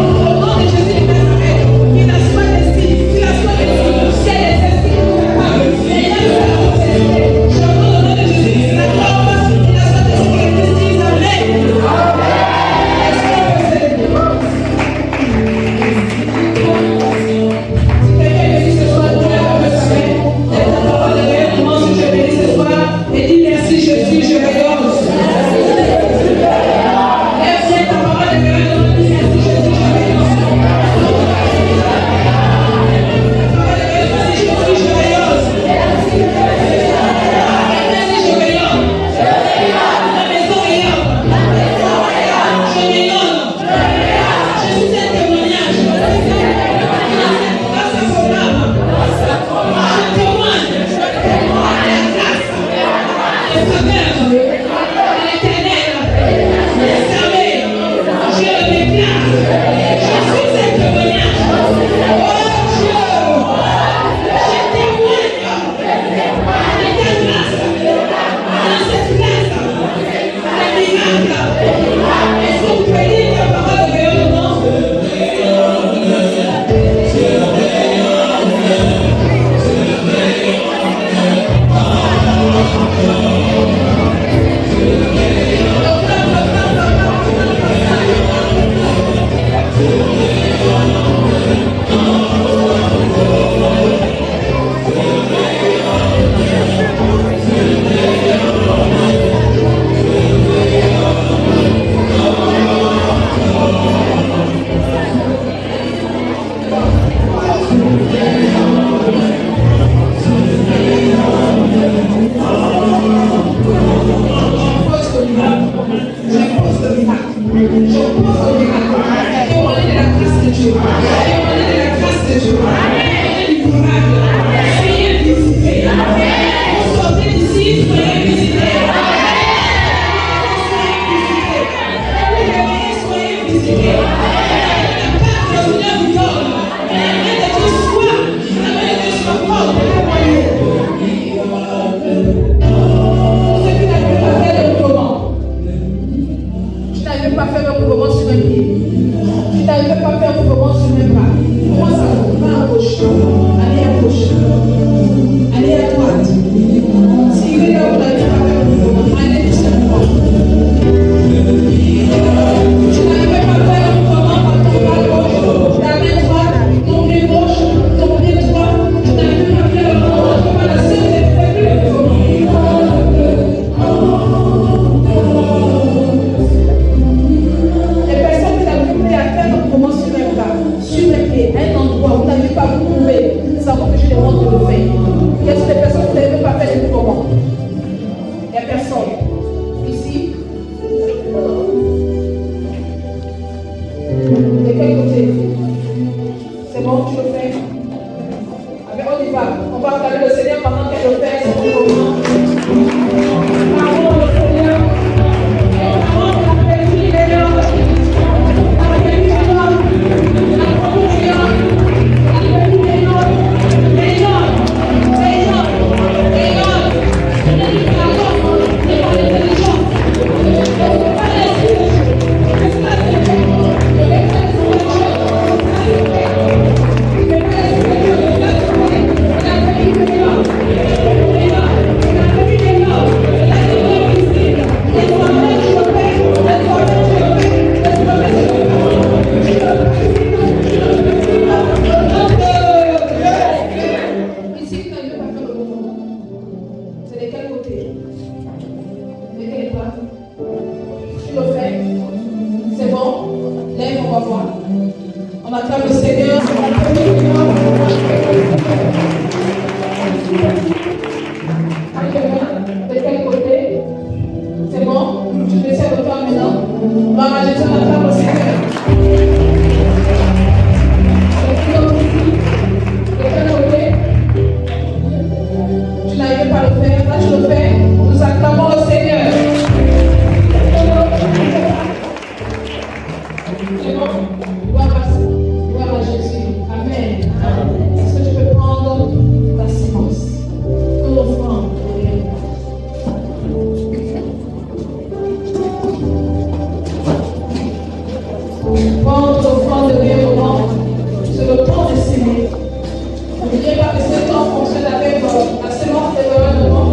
n'avez pas fait un mouvement sur mes bras, commence à va à gauche, allez à gauche, allez à droite. Si vous êtes là, vous n'avez pas fait un mouvement, allez tout simplement. Tu n'arrivais pas à faire un mouvement par ton bras gauche, ta main droite, ton pied gauche, ton pied droit. Tu n'arrivais pas à faire un mouvement, tu vas la seule et faire le mouvement. Les personnes qui n'arrivent pas à faire un mouvement sur les bras, sur les pieds, à un endroit où vous n'avez pas prouvé, nous savons que je demande de le faire. Quelles sont les personnes qui n'arrivent pas à faire le mouvement? Il n'y a personne. Ici. De quel côté? C'est bon, tu le fais? Allez, on y va. On va regarder le Seigneur pendant qu'elle le fait. C'est bon. Pardon, le Seigneur. Pardon, la paix, il est là. La paix, il est là. La paix, il est là. La paix, il est là. Les gens. Les gens. Les gens. Les gens. Les intelligents. Pas les ici, tu n'arrives pas à faire le mouvement. C'est de quel côté? De quel part? Tu le fais? C'est bon? Lève, on va voir. On acclame le Seigneur. De quel côté? C'est bon? Tu peux essayer de faire maintenant? On va rajouter on acclame le Seigneur. De quel côté? Tu n'arrives pas à le faire, là tu le fais. Nous acclamons le Seigneur. C'est bon? Gloire à Jésus. Amen. Est-ce que tu peux prendre ta silence? Ton offrande. Prends ton offrande de rayonnement. C'est le temps de s'aimer. N'oubliez pas que ce temps fonctionne avec la sémence de rayonnement.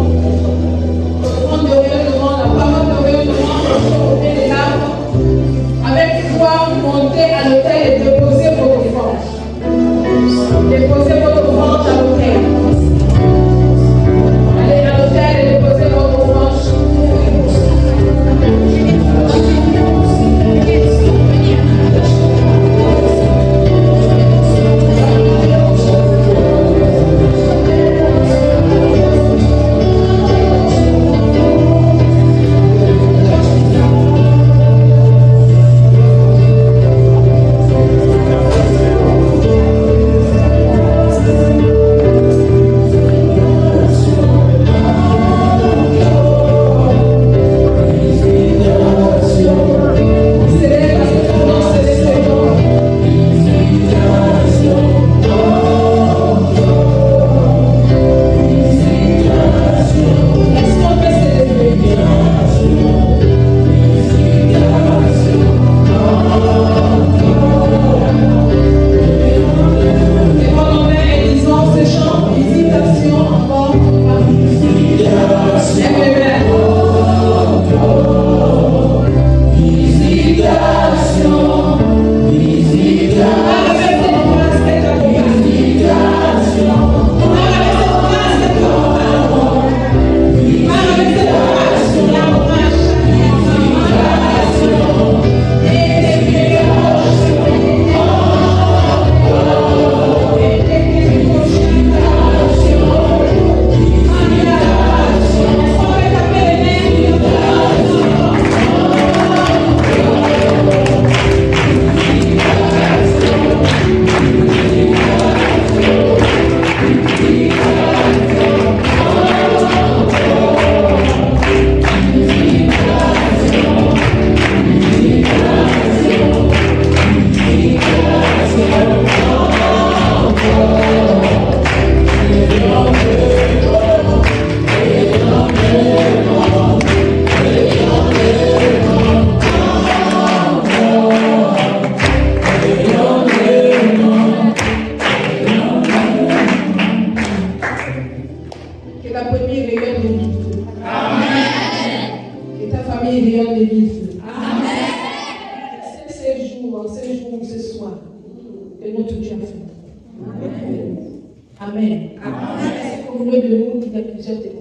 L'offrande de rayonnement, la parole de rayonnement, l'offrande des larmes. Avec pouvoir monter à l'autel et déposer votre offrande. Déposez votre offrande à l'autel. Allez à l'autel et déposez votre offrande. que notre Dieu a fait. Amen. Amen. Au milieu de nous, il y a plusieurs témoignages.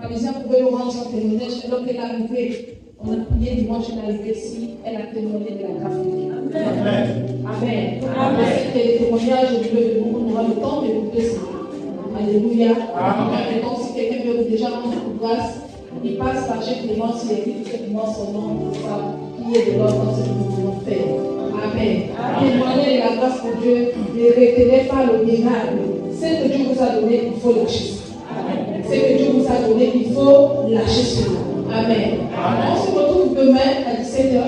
Malaysia pouvait nous rendre son témoignage alors qu'elle est arrivée. On a prié dimanche, elle est arrivée ici, elle a témoigné de la grâce de Dieu. Amen. Amen. Amen. Ces témoignages au milieu de nous, on aura le temps d'écouter ça. Alléluia. Amen. Donc, si quelqu'un veut déjà rendre grâce, il passe par chez Clément, il écrit tout simplement son nom, qui est de l'ordre dans ce que nous voulons faire. Amen. Témoignez de la grâce de Dieu, ne retenez pas le miracle. Ce que Dieu vous a donné, il faut lâcher ça. Ce que Dieu vous a donné, il faut lâcher cela. Amen. On se retrouve demain à 17h.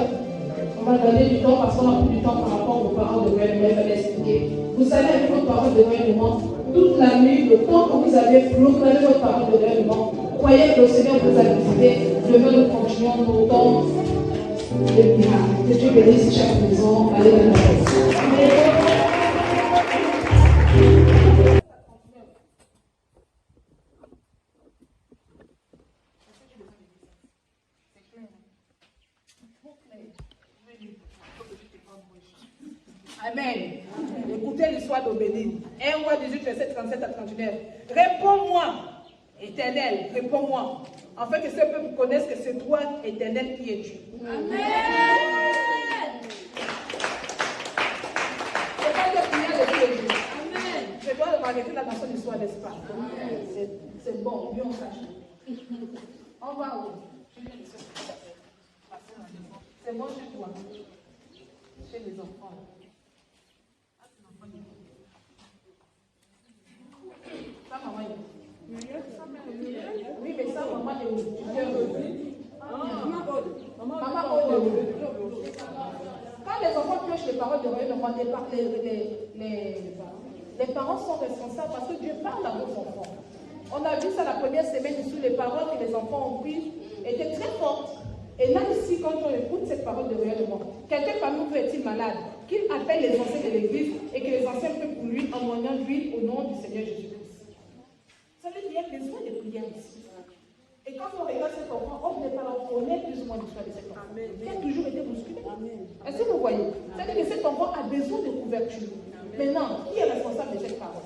On va donner du temps parce qu'on a plus du temps par rapport aux paroles de gouvernement. Je vais l'expliquer. Vous allez avec votre parole de gouvernement toute la nuit, le temps que vous avez proclamé votre parole de gouvernement. Croyez que le Seigneur vous a visité. Demain, nous continuons nos temps de miracle. Que Dieu bénisse chaque maison. Allez dans la paix. Amen. Écoutez l'histoire d'Obédine. 1 roi 18, verset 37 à 39. Réponds-moi, Éternel, réponds-moi. En fait, que ce peuple connaisse que c'est toi, Éternel, qui es Dieu. Amen. C'est pas de prière de Dieu. Amen. Je dois m'arrêter là dans son histoire, n'est-ce pas? C'est bon, mieux on sache. On va où? C'est bon chez toi. Chez les enfants. Ça, maman est où? Oui, mais ça, maman est où? Maman est où? Quand les enfants piochent les paroles de Dieu, les parents sont responsables parce que Dieu parle à nos enfants. On a vu ça la première semaine ici, les paroles que les enfants ont prises étaient très fortes. Et là ici, quand on écoute cette parole de réellement, quelqu'un parmi vous est-il malade? Qu'il appelle les anciens de l'église et que les anciens prient pour lui en moignant l'huile au nom du Seigneur Jésus-Christ. Ça veut dire qu'il y a besoin de prière ici. Et quand on regarde cet enfant, on n'est pas là, on connaît plus ou moins l'histoire de cet enfant. Il a toujours été bousculé. Est-ce que vous voyez? C'est-à-dire que cet enfant a besoin de couverture. Maintenant, qui est responsable de cette parole?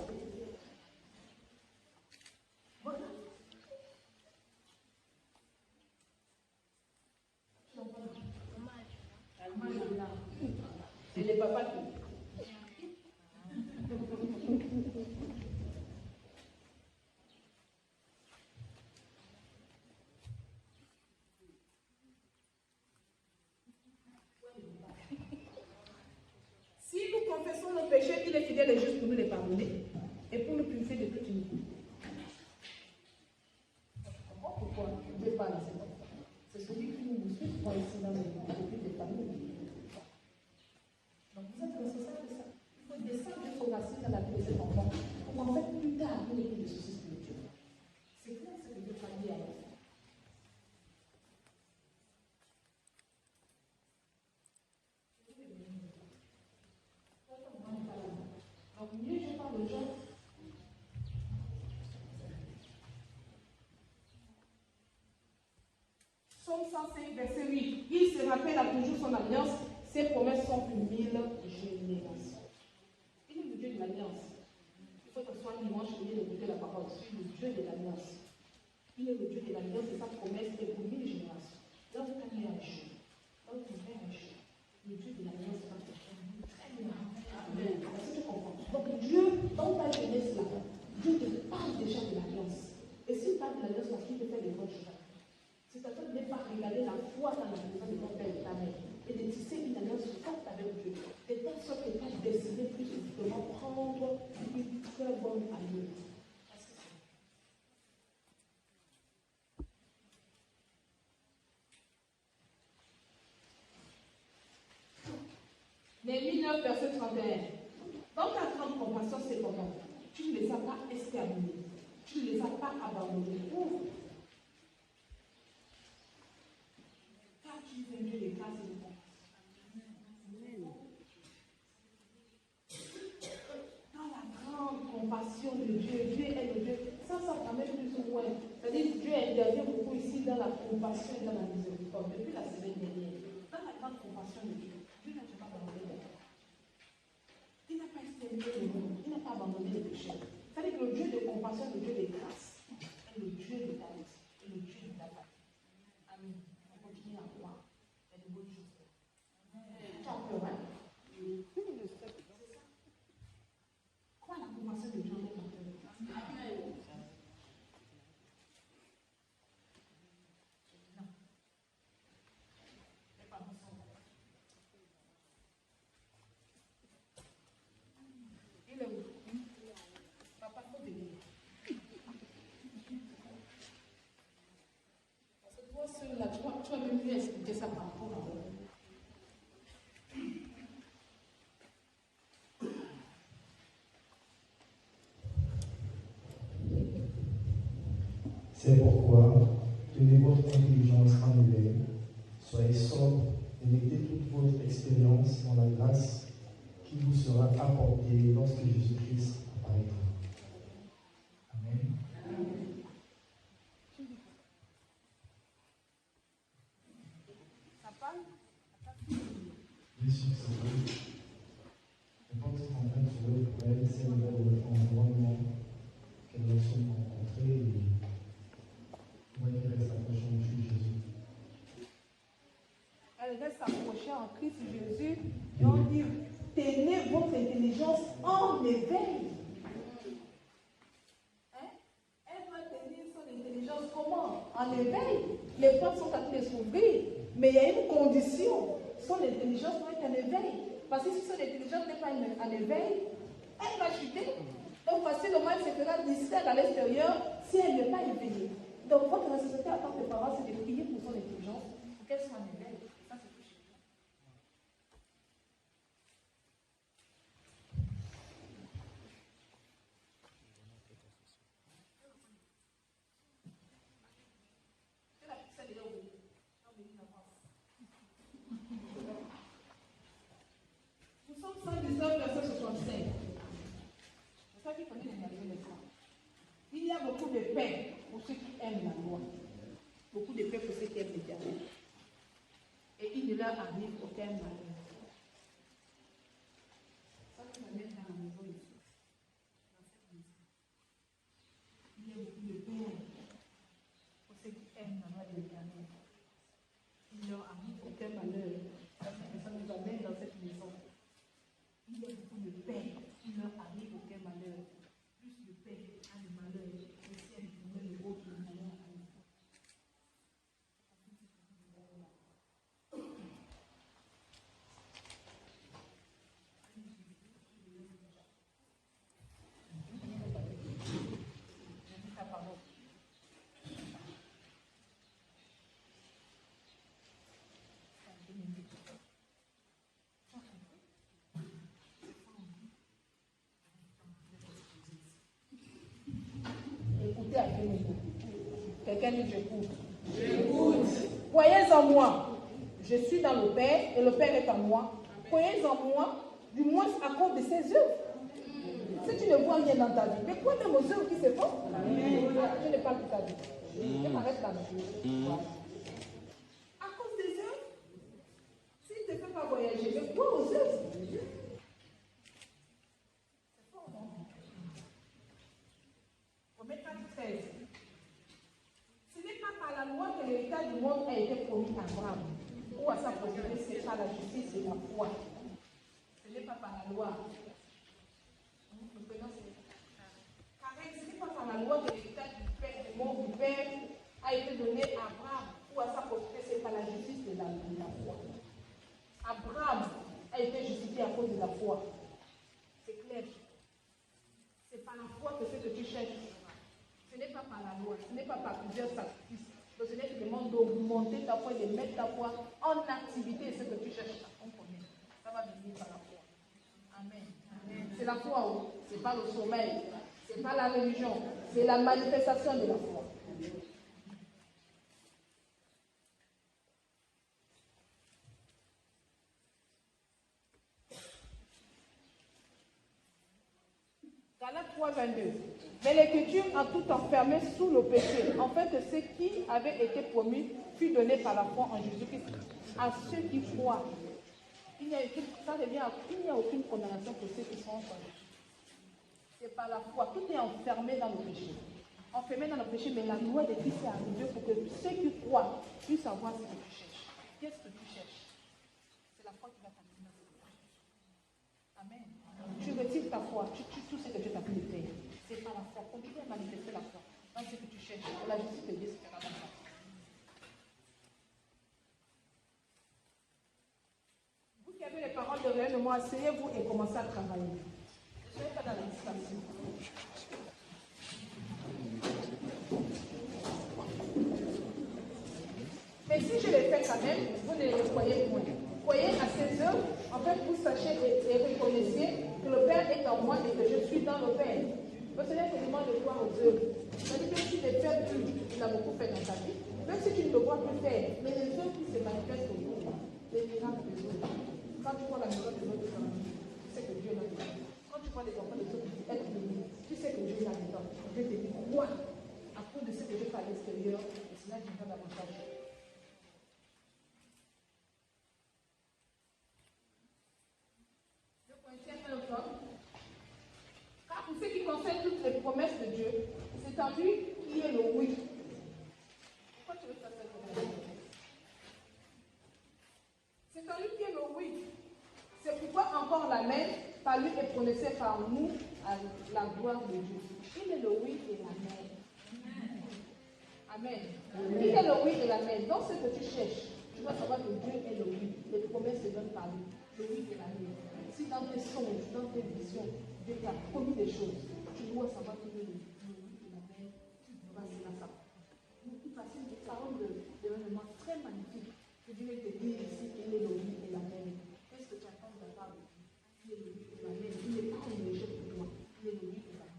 Voilà. C'est les papas qui. Si nous confessons nos péchés, il est fidèle et juste pour nous les pardonner et pour nous purifier de toute iniquité. Pourquoi Dieu parle à cet enfant? C'est celui qui nous suit pour ici dans les familles. Donc vous êtes responsable de ça. Il faut descendre vos racines dans la vie de cet enfant pour qu'en fait plus tard vous n'ayez plus de soucis spirituels. C'est clair ce que Dieu a dit à l'enfant. Donc mieux je parle aux gens. Psaume 105, verset 8. Il se rappelle à toujours son alliance. Ses promesses sont pour 1000 générations. Il est le Dieu de l'alliance. Il faut que ce soit dimanche, il est le Dieu de la parole. C'est le Dieu de l'alliance. Il est le Dieu de l'alliance et sa promesse est pour 1000 générations. Là, vous avez un jour. Là, vous avez un jour. Le Dieu de l'alliance va te faire très bien. Amen. Est-ce que tu comprends? Donc, Dieu, dans ta jeunesse là, Dieu te parle déjà de l'alliance. Et s'il parle de l'alliance, parce qu'il te fait des bonnes choses. C'est-à-dire de ne pas regarder la foi dans la maison de ton père et ta mère et de tisser une alliance forte avec Dieu. De telle sorte que tu as décidé plus justement prendre une très bonne alliance. Néhémie 9, verset 31. Dans ta grande compassion, cependant, tu ne les as pas exterminés. Tu ne les as pas abandonnés. Pauvres. Tu es Dieu de grâce et de compassion. Dans la grande compassion de Dieu, Dieu est le Dieu. Ça permet plus ou moins. C'est-à-dire que Dieu intervient beaucoup ici dans la compassion et dans la miséricorde. Depuis la semaine dernière, dans la grande compassion de Dieu, Dieu n'a pas abandonné. pardonner les péchés. C'est-à-dire que le Dieu de compassion, le Dieu de grâce, est le Dieu de ta vie, est le Dieu de ta famille. Amen. On continue à croire. Il y a de bonnes choses. Tu as peur, hein? C'est ça. Crois la compassion de Dieu dans ton cœur. Amen. Non. C'est pas bon. Il est où? Papa, faut venir. Parce que toi seul là, tu vas même mieux expliquer ça par rapport à moi. C'est pourquoi tenez votre intelligence en éveil, soyez sobre et mettez toute votre expérience dans la grâce qui vous sera apportée lorsque Jésus-Christ apparaîtra. Amen. Ça parle? Bien sûr, ça va. Je pense qu'en fait, pour elle, c'est l'environnement qu'elle va se rencontrer et moi qui reste accroché en Jésus. Elle reste accrochée en Christ Jésus et on dit tenez votre intelligence en éveil. Hein? Elle doit tenir son intelligence comment? En éveil. Les portes sont en train de s'ouvrir, mais il y a une condition. Son intelligence doit être en éveil. Parce que si son intelligence n'est pas en éveil, elle va chuter. Donc facilement, elle se fera distraire à l'extérieur si elle n'est pas éveillée. Donc votre responsabilité en tant que parent, c'est de prier pour son intelligence, pour qu'elle soit en éveil. Ça, c'est tout chez vous. C'est la petite celle là où nous sommes 119, verset 65. C'est ça qui connaît les nations. Il y a beaucoup de paix pour ceux qui aiment la loi. Beaucoup de paix pour ceux qui aiment l'Éternel. Et il ne leur arrive aucun malheur. Ça, tu vas mettre dans la maison ici. Dans cette maison. Il y a beaucoup de paix pour ceux qui aiment la loi de l'Éternel. Il ne leur arrive aucun malheur. Ça nous amène dans cette maison. Il y a beaucoup de paix. Il ne leur arrive aucun malheur. Plus de paix à le malheur. Le ciel met le haut le malheur à la fois. Ta parole. Écoutez à quel niveau. Quelqu'un dit j'écoute. J'écoute. Croyez en moi. Je suis dans le Père et le Père est en moi. Croyez en moi, du moins à cause de ses œuvres. Si tu ne vois rien dans ta vie, mais crois même aux œuvres qui se font. Je ne parle plus de ta vie. Je m'arrête là maintenant. À cause des œuvres, s'il ne te fait pas voyager, mais crois aux œuvres. C'est fort, non? Romains 4:13. Ce n'est pas par la loi que l'héritage du monde a été promis à Abraham, ou à sa postérité, c'est par la justice et la foi. Ce n'est pas par la loi. Car ce n'est pas par la loi que l'héritage du monde du Père a été donné à Abraham, ou à sa postérité, c'est par la justice et la foi. Abraham a été justifié à cause de la foi. C'est clair. C'est par la foi que ce que tu cherches. Ce n'est pas par la loi, ce n'est pas par plusieurs sacrifices. Le Seigneur te demande d'augmenter ta foi et de mettre ta foi en activité, ce que tu cherches. On connaît. Ça va venir par la foi. Amen. Amen. C'est la foi, ce n'est pas le sommeil, ce n'est pas la religion, c'est la manifestation de la foi. Galates 3:22. Mais l'Écriture a tout enfermé sous le péché, afin que ce qui avait été promis fût donné par la foi en Jésus-Christ à ceux qui croient. Il n'y a aucune condamnation pour ceux qui sont en Jésus. C'est par la foi. Tout est enfermé dans le péché. Enfermé dans le péché, mais la loi de Christ est arrivée pour que ceux qui croient puissent savoir ce que tu cherches. Qu'est-ce que tu cherches? C'est la foi qui va t'amener dans ce que tu cherches. Amen. Tu retires ta foi, tout ce que Dieu t'a pu le faire. C'est par la foi. Continue à manifester la foi dans ce que tu cherches. La justice de Dieu se fera dans ta vie. Vous qui avez les paroles de réellement, asseyez-vous et commencez à travailler. Ne soyez pas dans la distraction. Mais si je les fais quand même, vous ne les croyez point. Croyez à ces œuvres, en fait, vous sachez et reconnaissez que le Père est en moi et que je suis dans le Père. Le Seigneur te demande de croire aux œuvres. C'est-à-dire que si les fais plus, tu l'as beaucoup fait dans ta vie, même si tu ne le vois plus faire, mais les œuvres qui se manifestent au vous, les miracles des autres. Quand tu vois la miracle des autres, tu sais que Dieu est là dedans. Quand tu vois les enfants des autres être bénis, tu sais que Dieu est là dedans. Dieu te dit, crois, à cause de ce que je fais à l'extérieur, et cela viendra davantage. Car pour ce qui concerne toutes les promesses de Dieu, c'est en lui qui est le oui. Pourquoi tu veux faire ça? C'est en lui qui est le oui. C'est pourquoi encore l'amen, par lui est prononcé par nous à la gloire de Dieu. Il est le oui et l'amen. Amen. Il est le oui et l'amen. Dans ce que tu cherches, tu dois savoir que Dieu est le oui. Les promesses se donnent par lui. Le oui et l'amen. Si dans tes songes, dans tes visions, Dieu t'a promis des choses, tu dois savoir que le oui et l'amen, tu dois passer ça. Nous passons des paroles de événements très magnifiques que Dieu te dit ici qu'il est le oui et l'amen. Qu'est-ce que tu attends de la part de Dieu? Il est le oui et l'amen. Il n'est pas un échec pour toi. Il est le oui et l'amen.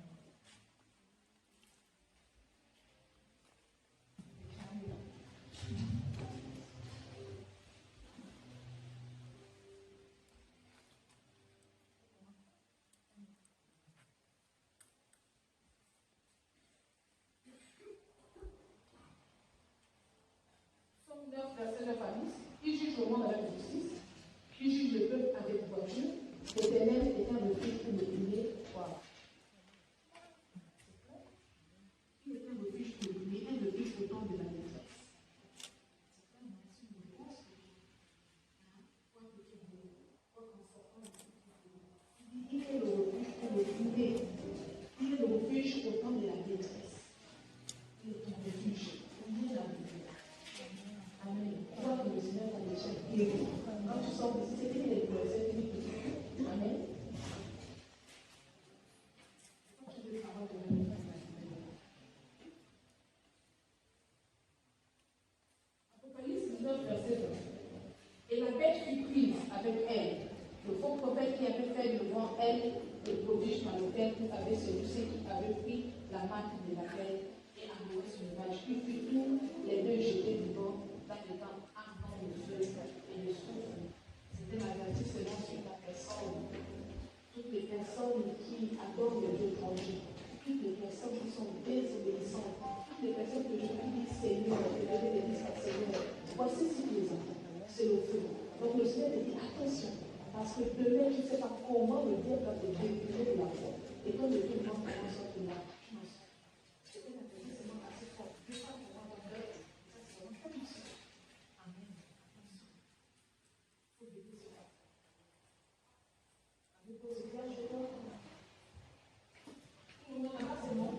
Somme 9, verset 9 à 10. Il juge le monde avec justice. Il juge le peuple avec droiture. L'Éternel est un refuge pour le prier. Voilà. Il est un refuge pour le prier, un refuge au temps de la détresse. C'est un matin de grosse quoi qu'en sortant, il est le refuge pour le prier. Il est le refuge au temps de la détresse. Il est ton refuge. Il est la détresse. Amen. Crois que le Seigneur t'a déjà guéri. Quand tu sors d'ici, c'est fini les douleurs, c'est fini tout. Amen. Quand tu veux savoir de la Apocalypse 19, verset 2. Et la bête fut prise avec elle. Le faux prophète qui avait fait devant elle le prodige par lequel avait celui-ci qui avait pris la marque de la bête et envoyé son image. Il fut tous les deux jetés devant dans le temps ardent de feu et de souffle. C'était l'avertissement sur la personne. Toutes les personnes qui adorent le Dieu étranger, toutes les personnes qui sont désobéissantes, toutes les personnes que je peux dire Seigneur, que je vais dire Seigneur, voici ce qu'ils ont. C'est le feu. Donc le Seigneur dit attention, parce que demain, je ne sais pas comment le diable va te dévier de la foi. Et quand le Dieu demande comment ça te là, je m'en suis. C'était un avertissement assez fort. Je crois qu'on va avoir ça, c'est vraiment pas possible. Amen. Attention. Il faut bénir ce fait. Vous posez bien, je vois. Tout le monde a c'est bon.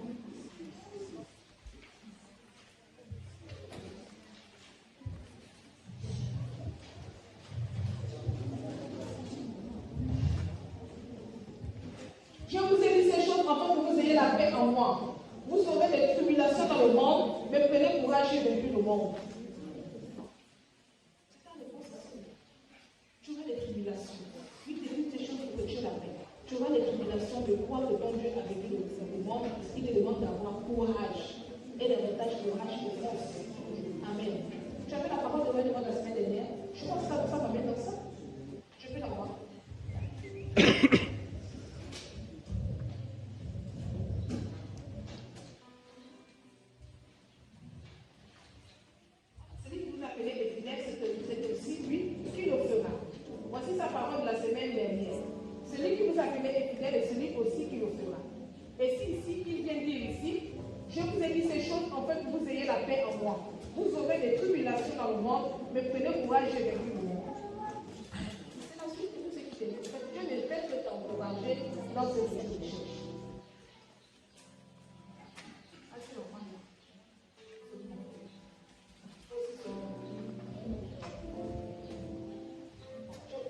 Je vous ai dit ces choses afin que vous ayez la paix en moi. Vous aurez des tribulations dans le monde, mais prenez courage, j'ai vaincu le monde. C'est un réponse à ça. Tu auras des tribulations. Oui, tu dis ces choses pour que tu aies la paix. Tu auras des tribulations de croire que ton Dieu a vécu le monde, parce qu'il te demande d'avoir courage. Et davantage courage que force. Amen. Tu avais la parole de Dieu la semaine dernière. Je pense que ça va bien dans ça. Je peux l'avoir. Celui qui vous appelez les fidèles, c'est aussi lui qui le fera. Voici sa parole de la semaine dernière. Celui qui vous appelez les fidèles est celui aussi qui le fera. j'ai vécu le monde. C'est la suite de tout ce qui t'est fait. Dieu ne fait que t'encourager dans ce que tu cherches.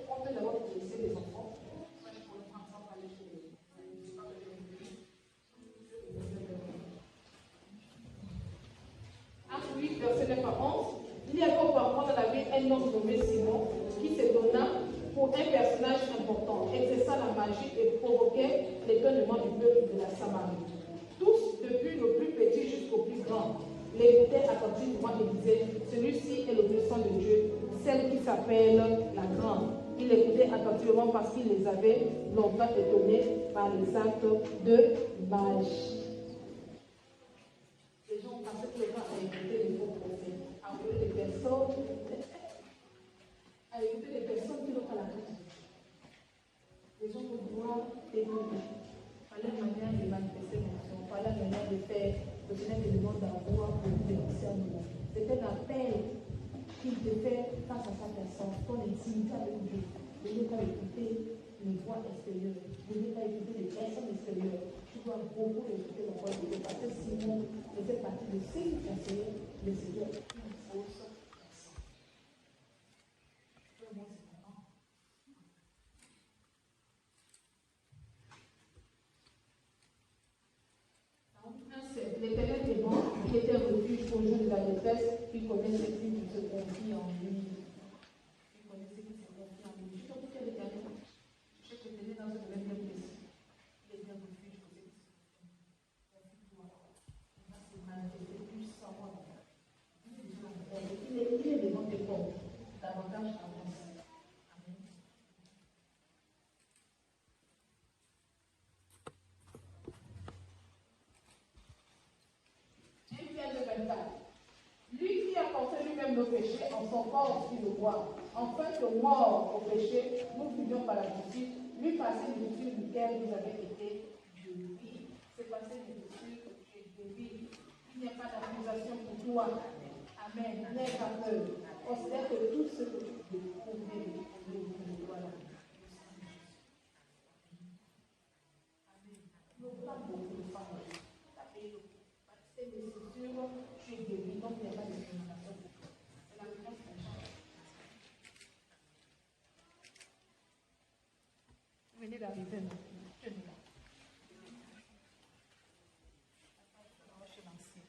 On peut d'abord laisser les enfants. Acte 8, verset 9 à 11. Il y avait auparavant dans la vie un homme nommé Simon qui se donna pour un personnage important, exerçant la magie et provoquait l'étonnement du peuple de la Samarie. Tous, depuis le plus petit jusqu'au plus grand, l'écoutaient attentivement et disaient: celui-ci est le puissant de Dieu, celle qui s'appelle la Grande. Il écoutait attentivement parce qu'il les avait longtemps étonnés par les actes de magie. Les gens pensaient que les gens avaient écouté les faux prophètes, à écouter des personnes qui n'ont pas la grâce. Les gens vont vouloir témoigner. Par la manière de manifester l'action, par la manière de faire, le Seigneur te demande d'avoir pour des discernement. C'est un appel qu'il te fait face à sa personne, ton intimité avec Dieu. Ne veux pas écouter les voix extérieures, ne veux pas écouter les personnes extérieures. Tu dois beaucoup écouter la voix de Dieu, parce que Simon faisait partie de ceux qui conseillent le Seigneur une fausse personne. L'Éternel est bon, il était refuge au jour de la détresse, il connaît ce qui se confie en lui. Il connaît ce qui se confie en lui. Je trouve que l'Éternel, je sais que l'Éternel dans ce domaine bien précis. Il est un refuge pour ceux qui se confient. Il va se manifester puissamment. Il est devant tes portes, davantage avance. Amen. Lui qui a porté lui-même nos péchés en son corps sur le bois, afin que mort au péché, nous vivions par la justice, lui passer du dessus duquel vous avez été guéris. C'est passer du dessus que tu es guéri. Il n'y a pas d'accusation pour toi. Amen. N'aie pas peur. Considère que tout ce que tu peux trouver, voilà. Amen. Nous pas beaucoup de femmes. C'est des structures, tu es guéri, donc il n'y a pas de discrimination. C'est la réponse des gens. Vous venez d'arriver maintenant. Tenez là. Chez l'ancien.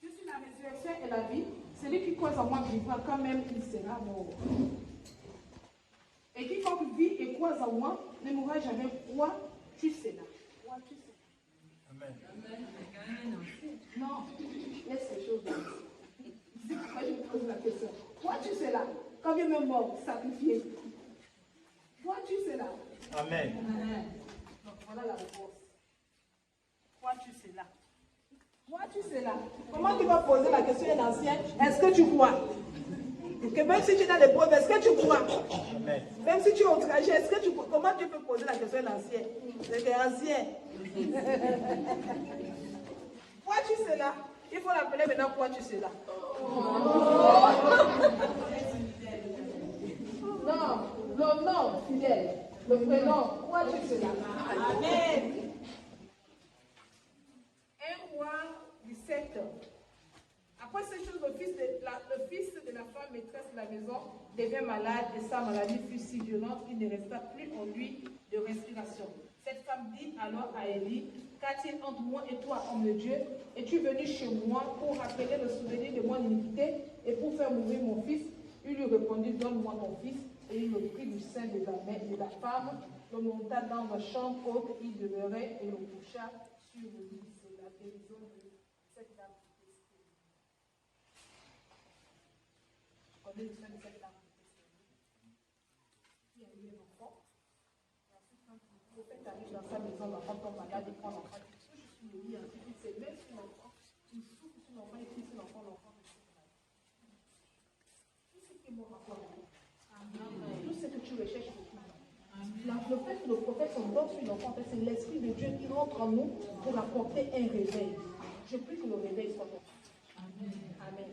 Je suis la résurrection et la vie. Celui qui croit en moi vivra quand même il sera mort. Et quiconque vit et croit en moi ne mourra jamais. Quoi tu sais là? Quoi tu sais là? Amen. Non, laisse ces choses là. C'est pourquoi je me pose la question. Quoi tu sais là? Quand bien même mort, sacrifié. Quoi tu sais là? Amen. Donc voilà la réponse. Quoi tu sais là? Quoi tu sais là? Comment tu vas poser la question à l'ancien? Est-ce que tu crois? Que même si tu es dans les preuves, est-ce que tu crois? Amen. Même si tu es outragé, est-ce que tu crois? Comment tu peux poser la question à l'ancien? C'est ancien. Quoi tu sais là? Il faut l'appeler maintenant quoi tu sais là. Non, fidèle. Le prénom, quoi tu sais là. Amen. Un roi du sceptre. Après ces choses, le fils de la femme maîtresse de la maison devint malade et sa maladie fut si violente qu'il ne resta plus en lui de respiration. Cette femme dit alors à Élie: qu'a-t-il entre moi et toi, homme de Dieu? Es-tu venu chez moi pour rappeler le souvenir de mon iniquité et pour faire mourir mon fils? Il lui répondit: donne-moi ton fils. Et il le prit du sein de la femme, le monta dans la chambre haute, il demeurait et le coucha sur le lit. C'est la guérison de cette dame. Le sein de cette dame qui a eu un enfant. Et ensuite, quand le prophète arrive dans sa maison, l'enfant tombe malade, il prend l'enfant, il touche sur le lit, ensuite il se met sur l'enfant, il souffle sur l'enfant, il crie sur l'enfant, l'enfant ne se malade. Tout ce qui est mort à toi, tout ce que tu recherches pour toi. Le fait que le prophète personne, donc sur l'enfant, c'est l'Esprit de Dieu qui rentre en nous pour apporter un réveil. Je prie que le réveil soit bon. Amen. Amen.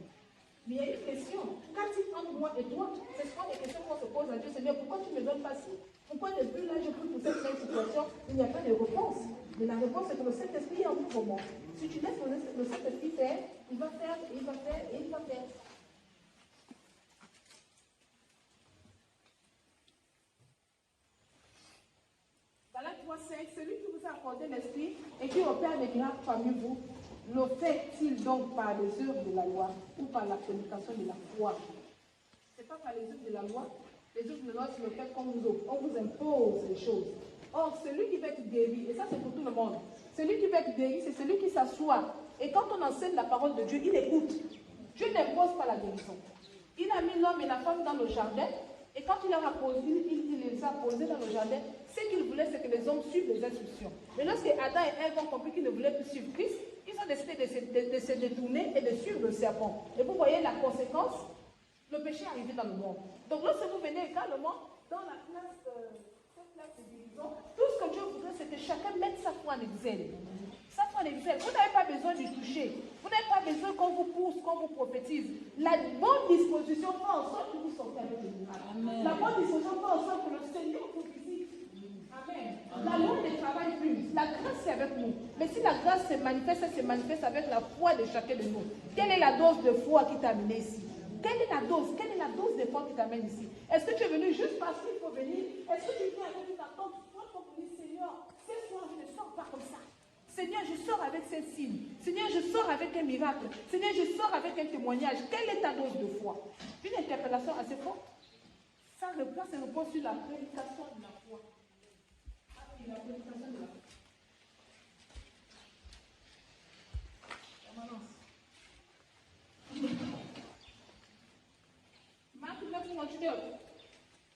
Mais il y a une question. Quand il entre moi et toi, c'est souvent des questions qu'on se pose à Dieu. Seigneur, pourquoi tu me donnes pas ci? Pourquoi depuis là, je prie pour cette même situation? Il n'y a pas de réponse. Mais la réponse, c'est que le Saint-Esprit est en vous pour moi. Si tu laisses le Saint-Esprit faire, il va faire, il va faire et il va faire. Galates 3:5, celui qui vous a accordé l'Esprit et qui opère des miracles parmi vous, le fait-il donc par les œuvres de la loi ou par la prédication de la foi? Ce n'est pas par les œuvres de la loi. Les œuvres de la loi, c'est le fait qu'on vous impose les choses. Or, celui qui va être guéri, et ça c'est pour tout le monde, celui qui va être guéri, c'est celui qui s'assoit. Et quand on enseigne la parole de Dieu, il écoute. Dieu n'impose pas la guérison. Il a mis l'homme et la femme dans le jardin, et quand il les a posés dans le jardin, ce qu'il voulait, c'est que les hommes suivent les instructions. Mais lorsque Adam et Ève ont compris qu'ils ne voulaient plus suivre Christ, ils ont décidé de se détourner et de suivre le serpent. Et vous voyez la conséquence, le péché est arrivé dans le monde. Donc lorsque vous venez également dans la classe de guérison, tout ce que Dieu voudrait, c'est que chacun mette sa foi en exil. Sa foi en exil. Vous n'avez pas besoin de toucher. Vous n'avez pas besoin qu'on vous pousse, qu'on vous prophétise. La bonne disposition fait en sorte que vous sortez avec le miracle. La bonne disposition fait en sorte que le Seigneur vous visite. Amen. La loi ne travaille plus. La grâce est avec nous. Mais si la grâce se manifeste, elle se manifeste avec la foi de chacun de nous. Quelle est la dose de foi qui t'a amené ici? Quelle est la dose de foi qui t'amène ici? Est-ce que tu es venu juste parce qu'il faut venir? Est-ce que tu viens avec une attente forte pour dire, Seigneur, ce soir je ne sors pas comme ça. Seigneur, je sors avec ce signe. Seigneur, je sors avec un miracle. Seigneur, je sors avec un témoignage. Quelle est ta dose de foi? Une interpellation assez forte. Ça repose sur la prédication de la foi. La prédication de la foi. Marc 9:39.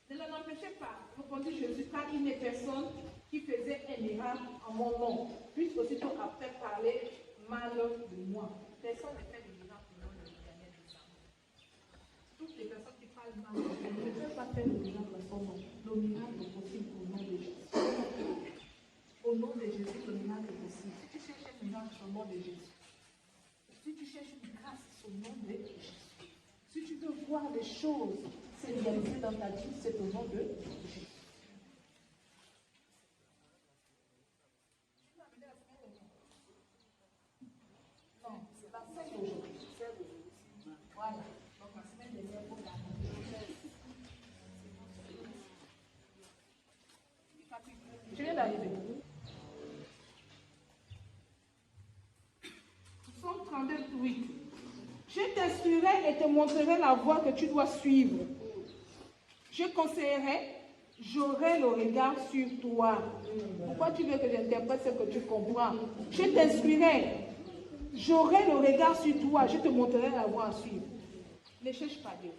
Ne l'empêchez pas, répondit Jésus, car il n'est personne qui faisait un miracle en mon nom, puisse aussitôt après parler mal de moi. Personne ne fait de miracle au nom de l'Éternel des armées. Toutes les personnes qui parlent mal de Dieu ne peuvent pas faire le miracle à son nom. Le miracle est possible au nom de Jésus. Au nom de Jésus, le miracle est possible. Si tu cherches un miracle au nom de Jésus, si tu cherches une grâce au nom de Jésus, si tu veux voir les choses se réaliser dans ta vie, c'est au nom de Jésus. Non, c'est la scène d'aujourd'hui. Voilà. Donc la semaine dernière, pour je viens d'arriver. Psaume 32:8. Je t'instruirai et te montrerai la voie que tu dois suivre. Je conseillerai, j'aurai le regard sur toi. Pourquoi tu veux que j'interprète ce que tu comprends? Je t'instruirai, j'aurai le regard sur toi, je te montrerai la voie à suivre. Ne cherche pas Dieu.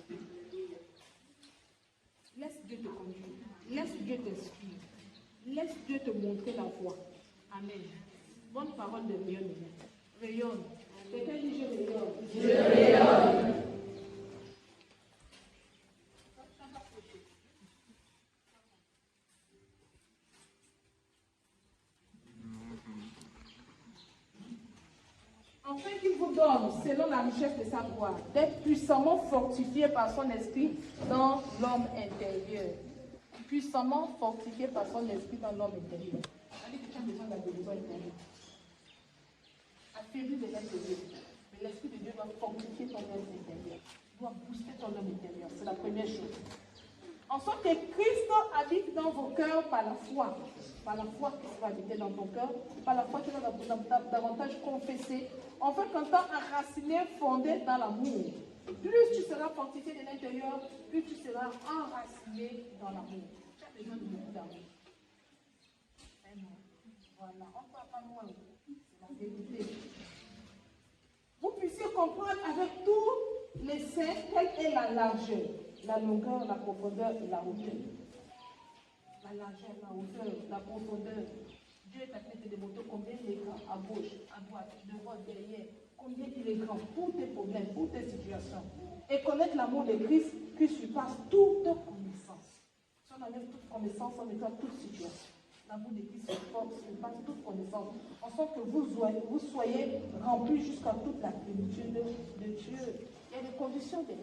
Laisse Dieu te conduire. Laisse Dieu t'instruire. Laisse Dieu te montrer la voie. Amen. Bonne parole de rayonnement. Rayonne. Quelqu'un dit je rayonne. Je rayonne. Enfin qu'il vous donne, selon la richesse de sa gloire, d'être puissamment fortifié par son esprit dans l'homme intérieur. Puissamment fortifié par son esprit dans l'homme intérieur. C'est-à-dire que tu as besoin de la guérison intérieure. Affaibli de l'intérieur. Mais l'esprit de Dieu doit fortifier ton homme intérieur. Il doit booster ton homme intérieur. C'est la première chose. En sorte que Christ habite dans vos cœurs par la foi. Par la foi qui va habiter dans ton cœur. Par la foi qui va davantage confesser. Enfin, qu'en tant enraciné, fondé dans l'amour. Plus tu seras fortifié de l'intérieur, plus tu seras enraciné dans l'amour. Tu as besoin de beaucoup d'amour. Voilà, on ne parle pas loin. C'est la vérité. Vous puissiez comprendre avec tous les saints quelle est la largeur, la longueur, la profondeur et la hauteur. La largeur, la hauteur, la profondeur. Dieu est en train de démontrer combien il est grand à gauche, à droite, devant, derrière. Combien il est grand pour tes problèmes, pour tes situations. Et connaître l'amour de Christ qui surpasse toute connaissance. Si on enlève toute connaissance, on écarte toute situation. dans votre église surpasse toute connaissance, en sorte que vous soyez remplis jusqu'à toute la plénitude de Dieu. Il y a des conditions de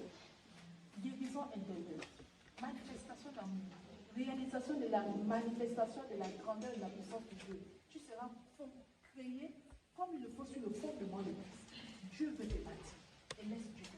guérison intérieure, manifestation d'amour, réalisation de la manifestation de la grandeur et de la puissance de Dieu. Tu seras créé comme il le faut sur le fondement de Christ. Dieu veut te bâtir et laisse Dieu